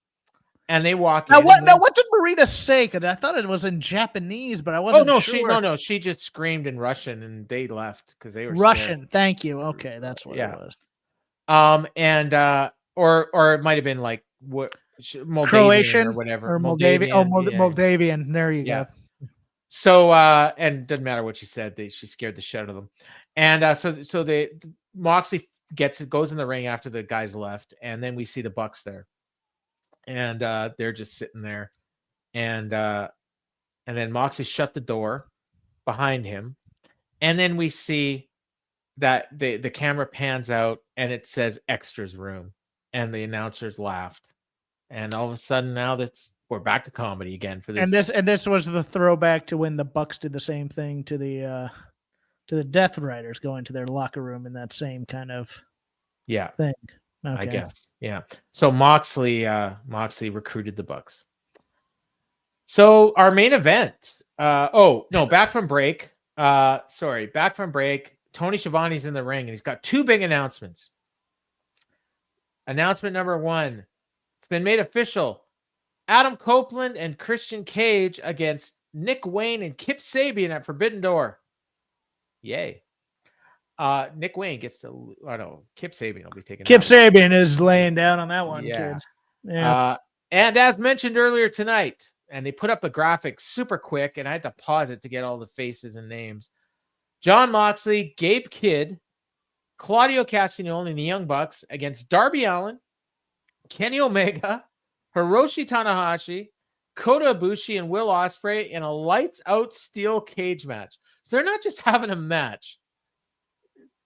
A: and they walk in.
B: What did Marina say? Because I thought it was in Japanese, but I wasn't.
A: Sure. She just screamed in Russian, and they left because they were
B: Russian.
A: Scared.
B: Thank you. Okay, that's what it was.
A: Or it might have been like what Moldavian
B: Croatian
A: or whatever.
B: Or Moldavian. Moldavian. There you go.
A: So and doesn't matter what she said, she scared the shit out of them. And so Moxley goes in the ring after the guys left, and then we see the Bucks there. And they're just sitting there. And then Moxley shut the door behind him. And then we see that the camera pans out and it says extras room, and the announcers laughed, and all of a sudden now we're back to comedy again for this.
B: And this was the throwback to when the Bucks did the same thing to the Death Riders, going to their locker room in that same kind of thing. Okay.
A: I guess. Yeah. So Moxley recruited the Bucks. So our main event. Back from break. Back from break. Tony Schiavone's in the ring, and he's got two big announcements. Announcement number 1. It's been made official. Adam Copeland and Christian Cage against Nick Wayne and Kip Sabian at Forbidden Door. Yay. Nick Wayne gets to... Oh, no. Kip Sabian will be taking...
B: Kip Sabian is laying down on that one, kids.
A: Yeah. And as mentioned earlier tonight, and they put up a graphic super quick, and I had to pause it to get all the faces and names. Jon Moxley, Gabe Kidd, Claudio Castagnoli and the Young Bucks against Darby Allin, Kenny Omega, Hiroshi Tanahashi, Kota Ibushi, and Will Ospreay in a lights-out steel cage match. So they're not just having a match.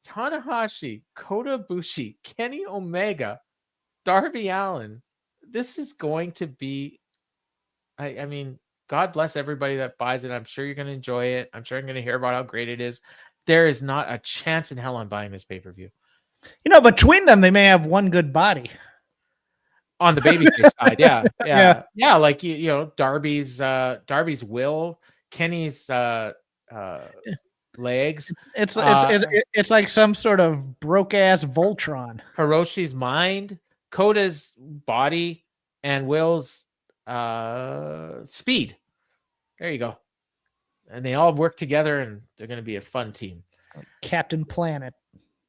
A: Tanahashi, Kota Ibushi, Kenny Omega, Darby Allin. This is going to be... I mean... God bless everybody that buys it. I'm sure you're going to enjoy it. I'm sure I'm going to hear about how great it is. There is not a chance in hell I'm buying this pay-per-view.
B: Between them, they may have one good body.
A: On the babyface side, yeah. Like Darby's Will, Kenny's legs.
B: It's like some sort of broke ass Voltron.
A: Hiroshi's mind, Kota's body, and Will's speed. There you go. And they all work together, and they're going to be a fun team.
B: Captain Planet.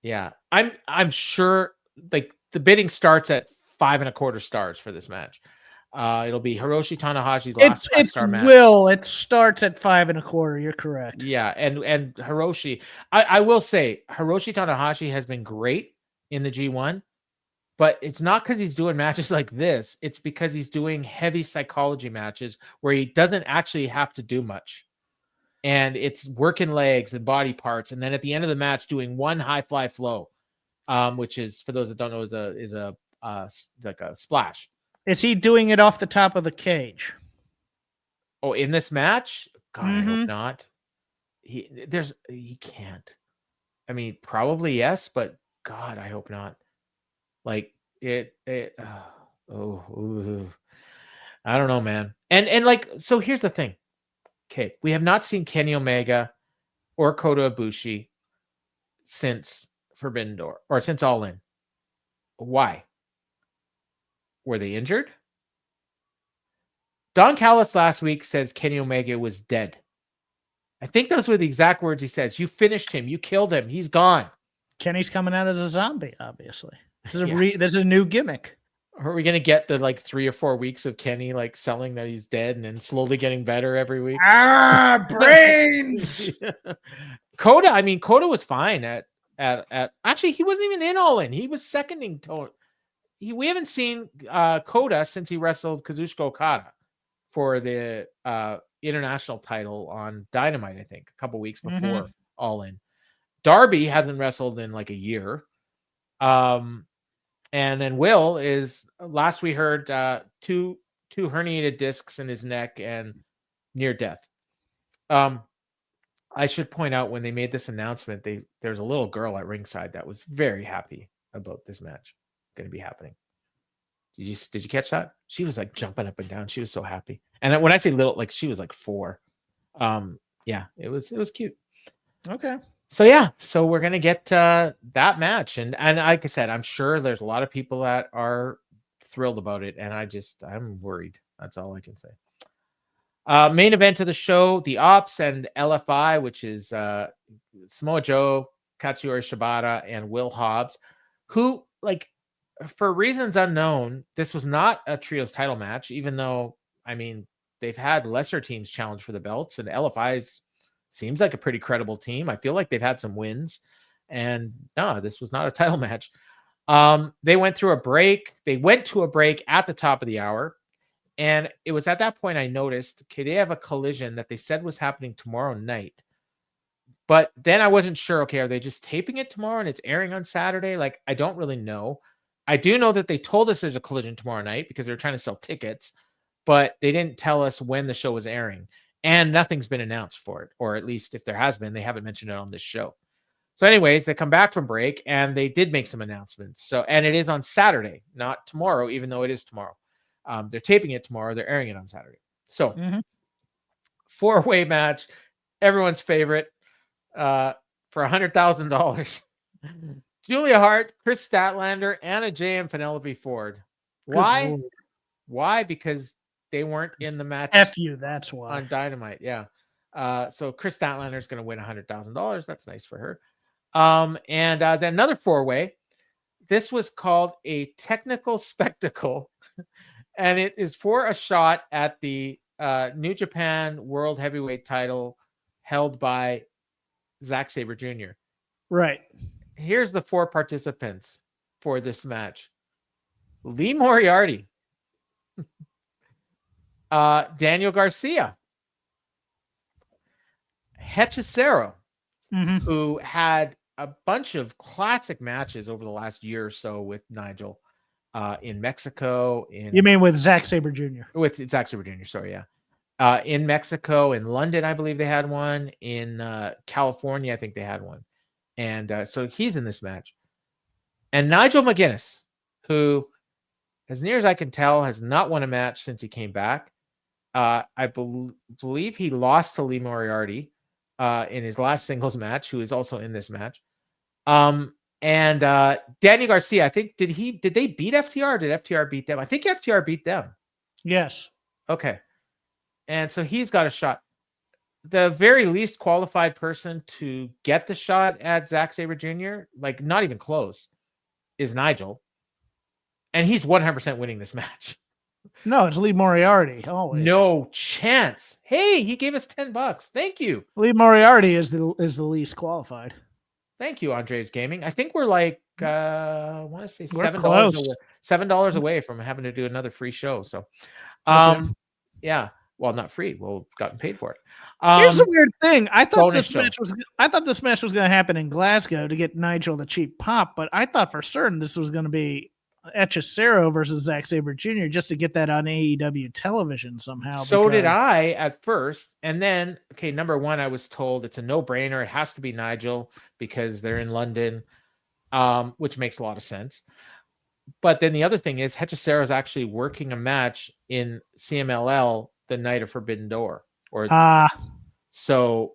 A: Yeah, I'm sure. Like the bidding starts at 5.25 stars for this match. It'll be Hiroshi Tanahashi's last 5-star match.
B: It starts at 5.25. You're correct.
A: Yeah, and Hiroshi. I will say Hiroshi Tanahashi has been great in the G1. But it's not because he's doing matches like this. It's because he's doing heavy psychology matches where he doesn't actually have to do much. And it's working legs and body parts. And then at the end of the match, doing one high fly flow, which is, for those that don't know, is a like a splash.
B: Is he doing it off the top of the cage?
A: Oh, in this match? God, I hope not. He can't. I mean, probably yes, but God, I hope not. Like I don't know, man. And like, so here's the thing. Okay, we have not seen Kenny Omega or Kota Ibushi since Forbidden Door or since All In. Why? Were they injured? Don Callis last week says Kenny Omega was dead. I think those were the exact words he says. You finished him. You killed him. He's gone.
B: Kenny's coming out as a zombie, obviously. This is a new gimmick.
A: Are we going to get the 3 or 4 weeks of Kenny selling that he's dead and then slowly getting better every week?
B: Brains.
A: Kota was fine at actually, he wasn't even in All In. He was seconding Tony. We haven't seen Kota since he wrestled Kazuchika Okada for the international title on Dynamite, I think, a couple weeks before All In. Darby hasn't wrestled in a year. And then Will is, last we heard, two herniated discs in his neck and near death. I should point out when they made this announcement, there's a little girl at ringside that was very happy about this match going to be happening. Did you catch that? She was like jumping up and down. She was so happy. And when I say little, like she was like 4. Yeah, it was cute.
B: Okay.
A: So we're gonna get that match, and like I said, I'm sure there's a lot of people that are thrilled about it, and I'm worried. That's all I can say. Main event of the show: the Ops and LFI, which is Samoa Joe, Katsuyori Shibata, and Will Hobbs, who, like, for reasons unknown, this was not a trios title match, even though, I mean, they've had lesser teams challenge for the belts, and LFI's seems like a pretty credible team. I feel like they've had some wins, and no, this was not a title match. They went through a break. They went to a break at the top of the hour, and it was at that point I noticed, okay, they have a collision that they said was happening tomorrow night. But then I wasn't sure, okay, are they just taping it tomorrow and it's airing on Saturday? Like, I don't really know. I do know that they told us there's a collision tomorrow night because they're trying to sell tickets, but they didn't tell us when the show was airing, and nothing's been announced for it, or at least if there has been, they haven't mentioned it on this show. So anyways, they come back from break and they did make some announcements. So, and it is on Saturday, not tomorrow, even though it is tomorrow. They're taping it tomorrow. They're airing it on Saturday. So 4-way match, everyone's favorite, for $100,000. Julia Hart, Chris Statlander, Anna Jay, and Penelope Ford. Why? Why? Because they weren't in the match.
B: F you, that's why.
A: On Dynamite, yeah. So Chris Statlander is going to win $100,000. That's nice for her. And then another 4-way. This was called a technical spectacle, and it is for a shot at the New Japan World Heavyweight title held by Zack Sabre Jr.
B: Right.
A: Here's the 4 participants for this match: Lee Moriarty, Daniel Garcia, Hechicero, who had a bunch of classic matches over the last year or so with Nigel in Mexico.
B: You mean with Zack Sabre Jr.?
A: With Zack Sabre Jr., sorry, yeah. In Mexico, in London, I believe they had one. In California, I think they had one. And so he's in this match. And Nigel McGuinness, who, as near as I can tell, has not won a match since he came back. I believe he lost to Lee Moriarty in his last singles match, who is also in this match. And Daniel Garcia, I think, did they beat FTR or did FTR beat them? I think FTR beat them.
B: Yes.
A: Okay. And so he's got a shot. The very least qualified person to get the shot at Zack Sabre Jr., like not even close, is Nigel. And he's 100% winning this match.
B: No, it's Lee Moriarty. Always.
A: No chance. Hey, he gave us $10. Thank you.
B: Lee Moriarty is the least qualified.
A: Thank you, Andres Gaming. I think we're like I want to say $7 away from having to do another free show. So yeah. Well, not free. Well, gotten paid for it.
B: Here's the weird thing. I thought this match was going to happen in Glasgow to get Nigel the cheap pop, but I thought for certain this was going to be Hechicero versus Zack Sabre Jr. just to get that on AEW television somehow.
A: So did I at first. And then, okay, number one, I was told it's a no-brainer. It has to be Nigel because they're in London, which makes a lot of sense. But then the other thing is Hechicero is actually working a match in CMLL the night of Forbidden Door. So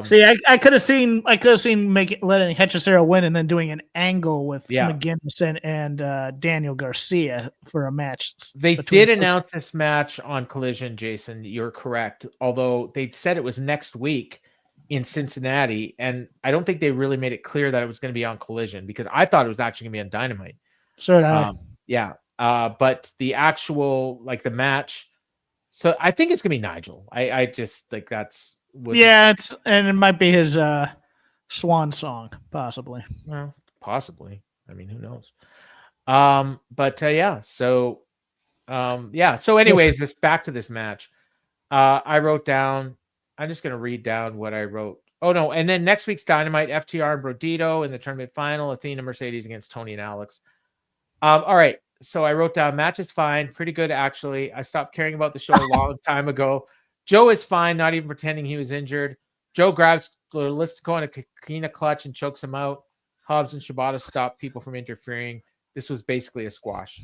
B: see, I could have seen letting Hechicero win and then doing an angle with McGuinness and Daniel Garcia for a match.
A: They did announce this match on Collision, Jason. You're correct. Although they said it was next week in Cincinnati, and I don't think they really made it clear that it was going to be on Collision because I thought it was actually going to be on Dynamite.
B: So did I.
A: Yeah. But the actual, like the match, so I think it's going to be Nigel. I just like that's.
B: And it might be his swan song, possibly.
A: Well, possibly. I mean, who knows? So anyways, back to this match. I wrote down. I'm just gonna read down what I wrote. Oh no! And then next week's Dynamite, FTR and Brodito in the tournament final. Athena Mercedes against Tony and Alex. All right. So I wrote down match is fine, pretty good actually. I stopped caring about the show a long time ago. Joe is fine, not even pretending he was injured. Joe grabs Listico in a Kikina clutch and chokes him out. Hobbs and Shibata stop people from interfering. This was basically a squash.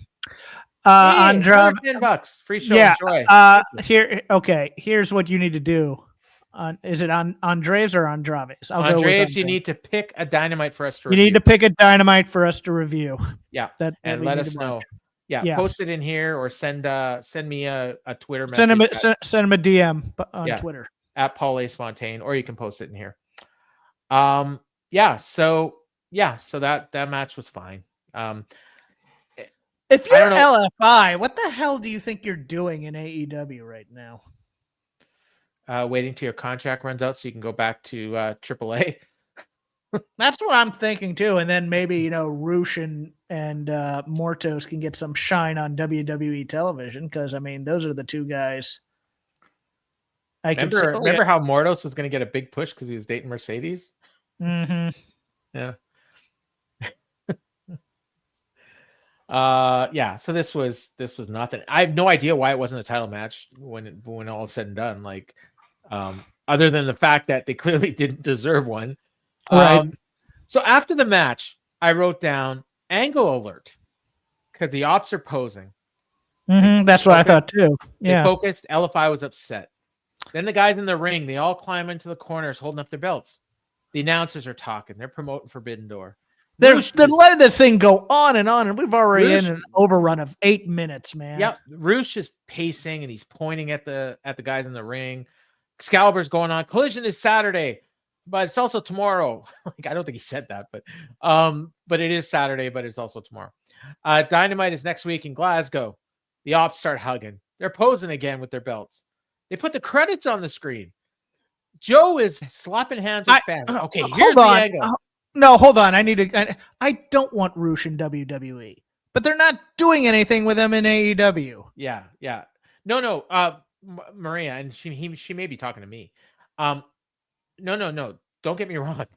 B: Andrade,
A: $10 free show. Enjoy.
B: Here's what you need to do. Is it on Andreves or Andraves?
A: Andreves, you need to pick a Dynamite for us to review.
B: You need to pick a Dynamite for us to review.
A: Yeah, and let us know. Yeah, post it in here or send me a Twitter message.
B: Send him a DM on Twitter
A: at Paul Ace Fontaine, or you can post it in here. So that match was fine.
B: If you're LFI, what the hell do you think you're doing in AEW right now?
A: Waiting till your contract runs out so you can go back to AAA.
B: That's what I'm thinking too, and then maybe Rush and Mortos can get some shine on WWE television because those are the two guys.
A: Remember how Mortos was going to get a big push because he was dating Mercedes?
B: Mm-hmm.
A: Yeah. So this was nothing. I have no idea why it wasn't a title match when all is said and done. Like, other than the fact that they clearly didn't deserve one.
B: Right.
A: So after the match, I wrote down angle alert because the ops are posing.
B: Mm-hmm. That's what I thought too. Yeah.
A: They focused. LFI was upset. Then the guys in the ring, they all climb into the corners holding up their belts. The announcers are talking. They're promoting Forbidden Door.
B: They're letting this thing go on, and we've already in an overrun of 8 minutes, man.
A: Yep. Rush is pacing, and he's pointing at the guys in the ring. Excalibur's going on. Collision is Saturday, but it's also tomorrow. I don't think he said that, but it is Saturday, but it's also tomorrow. Dynamite is next week in Glasgow. The ops start hugging. They're posing again with their belts. They put the credits on the screen. Joe is slapping hands with fans. Okay, here's the angle.
B: No, hold on. I don't want Rush in WWE, but they're not doing anything with him in AEW.
A: Yeah. No. Maria, and she may be talking to me. No. Don't get me wrong.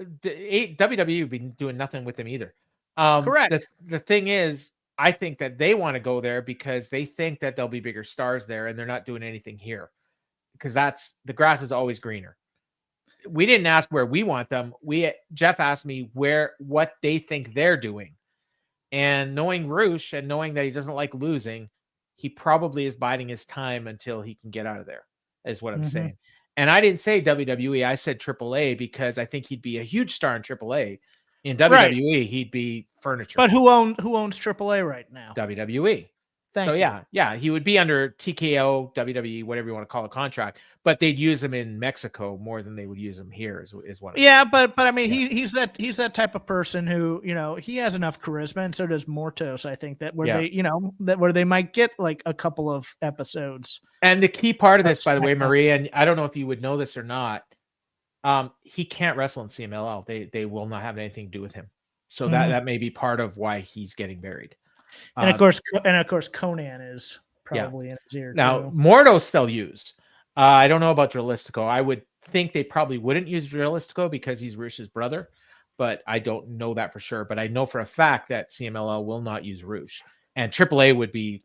A: WWE been doing nothing with him either.
B: Correct.
A: The thing is, I think that they want to go there because they think that there'll be bigger stars there, and they're not doing anything here because the grass is always greener. We didn't ask where we want them. Jeff asked me what they think they're doing. And knowing Rush and knowing that he doesn't like losing, he probably is biding his time until he can get out of there, is what I'm saying. And I didn't say WWE. I said AAA because I think he'd be a huge star in AAA. In WWE, he'd be furniture.
B: But who owns AAA right now?
A: WWE. He would be under TKO, WWE, whatever you want to call a contract, but they'd use him in Mexico more than they would use him here. Is what.
B: He's that type of person who he has enough charisma, and so does Mortos. I think that where they might get like a couple of episodes.
A: And the key part of this, by the way, Maria, and I don't know if you would know this or not, he can't wrestle in CMLL. They will not have anything to do with him. So that may be part of why he's getting buried.
B: And of course, Conan is probably in his ear
A: now. Mortos they'll use. I don't know about Drilistico. I would think they probably wouldn't use Drilistico because he's Rush's brother, but I don't know that for sure. But I know for a fact that CMLL will not use Rush, and AAA would be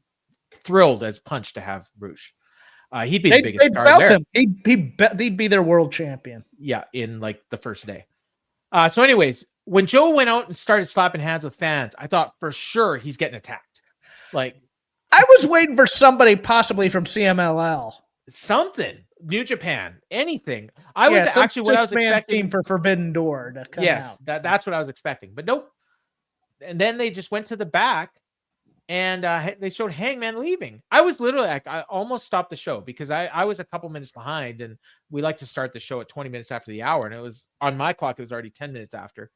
A: thrilled as punch to have Rush. He'd be the biggest star there.
B: He'd be their world champion.
A: Yeah, in like the first day. So, anyways. When Joe went out and started slapping hands with fans, I thought for sure he's getting attacked. Like,
B: I was waiting for somebody possibly from CMLL,
A: something, New Japan, anything. I was expecting
B: for Forbidden Door to come out.
A: That's what I was expecting, but nope. And then they just went to the back, and they showed Hangman leaving. I was literally I almost stopped the show because I was a couple minutes behind, and we like to start the show at 20 minutes after the hour, and it was on my clock. It was already 10 minutes after.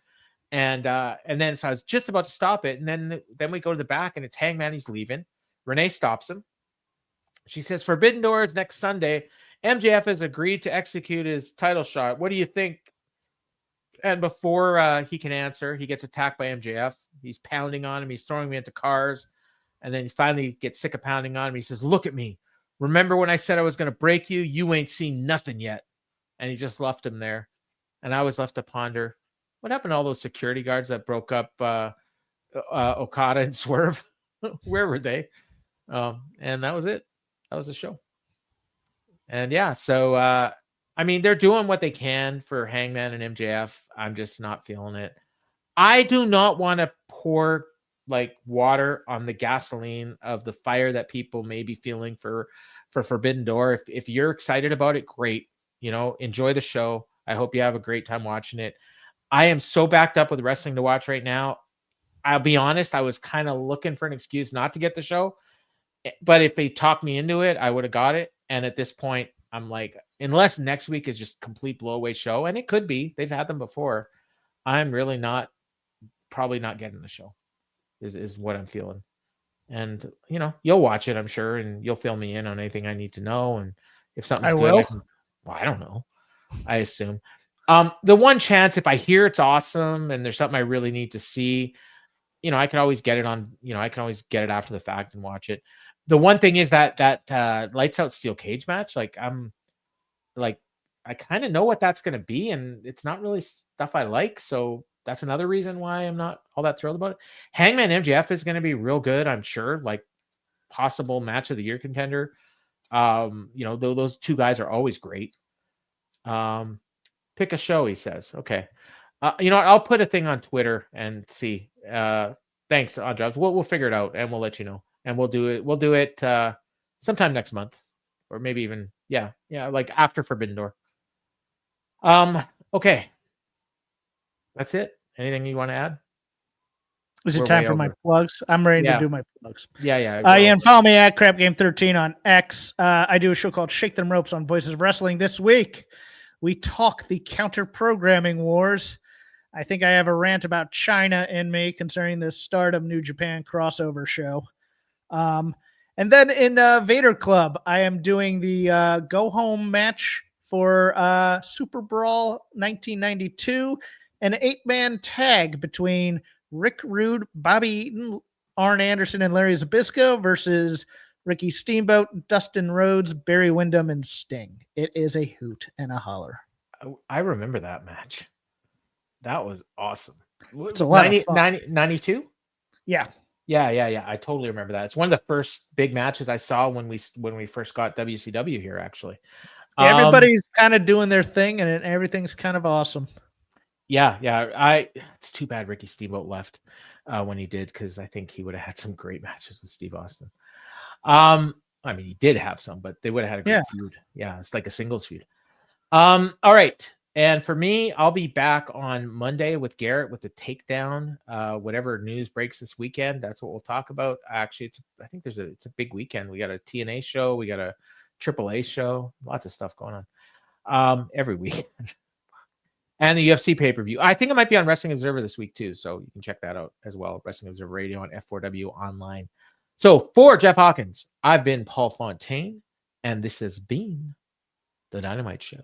A: And then so I was just about to stop it, and then we go to the back, and it's Hangman. He's leaving. Renee stops him. She says, "Forbidden Door is next Sunday. MJF has agreed to execute his title shot. What do you think?" And before he can answer, he gets attacked by MJF. He's pounding on him. He's throwing me into cars, and then he finally gets sick of pounding on him. He says, "Look at me. Remember when I said I was going to break you? You ain't seen nothing yet." And he just left him there, and I was left to ponder. What happened to all those security guards that broke up Okada and Swerve? Where were they? And that was it. That was the show. And so I mean, they're doing what they can for Hangman and MJF. I'm just not feeling it. I do not want to pour like water on the gasoline of the fire that people may be feeling for Forbidden Door. If you're excited about it, great. You know, enjoy the show. I hope you have a great time watching it. I am so backed up with wrestling to watch right now. I'll be honest, I was kind of looking for an excuse not to get the show. But if they talked me into it, I would have got it. And at this point, I'm like, unless next week is just complete blow-away show, and it could be. They've had them before. I'm really probably not getting the show is what I'm feeling. And, you know, you'll watch it, I'm sure, and you'll fill me in on anything I need to know. And if something's good, I don't know. I assume. The one chance, if I hear it's awesome and there's something I really need to see, you know, I can always get it on, you know, I can always get it after the fact and watch it. The one thing is that lights out steel cage match, like I kind of know what that's going to be, and it's not really stuff I like. So that's another reason why I'm not all that thrilled about it. Hangman MJF is going to be real good, I'm sure, like possible match of the year contender. You know, those two guys are always great. Pick a show, he says. Okay. You know what? I'll put a thing on Twitter and see. Thanks, Jobs. We'll figure it out and we'll let you know. And we'll do it. We'll do it sometime next month, or maybe even like after Forbidden Door. Okay, that's it. Anything you want to add?
B: Is it time for my plugs? I'm ready to do my plugs.
A: Yeah.
B: You can follow me at CrapGame13 on X. I do a show called Shake Them Ropes on Voices of Wrestling. This week, we talk the counter-programming wars. I think I have a rant about China in me concerning the Stardom New Japan crossover show. And then in Vader Club, I am doing the go-home match for Super Brawl 1992, an 8-man tag between Rick Rude, Bobby Eaton, Arn Anderson, and Larry Zbyszko versus Ricky Steamboat, Dustin Rhodes, Barry Windham, and Sting. It is a hoot and a holler.
A: I remember that match. That was awesome.
B: It's a lot of fun.
A: 92?
B: Yeah.
A: Yeah. I totally remember that. It's one of the first big matches I saw when we first got WCW here, actually.
B: Everybody's kind of doing their thing, and everything's kind of awesome.
A: Yeah. It's too bad Ricky Steamboat left when he did, because I think he would have had some great matches with Steve Austin. I mean, he did have some, but they would have had a great feud. Yeah, it's like a singles feud. All right. And for me, I'll be back on Monday with Garrett with the takedown. Whatever news breaks this weekend, that's what we'll talk about. Actually, I think it's a big weekend. We got a TNA show, we got a AAA show, lots of stuff going on every week. And the UFC pay-per-view. I think it might be on Wrestling Observer this week too, so you can check that out as well. Wrestling Observer Radio on F4W online. So for Jeff Hawkins, I've been Paul Fontaine, and this has been the Dynamite Show.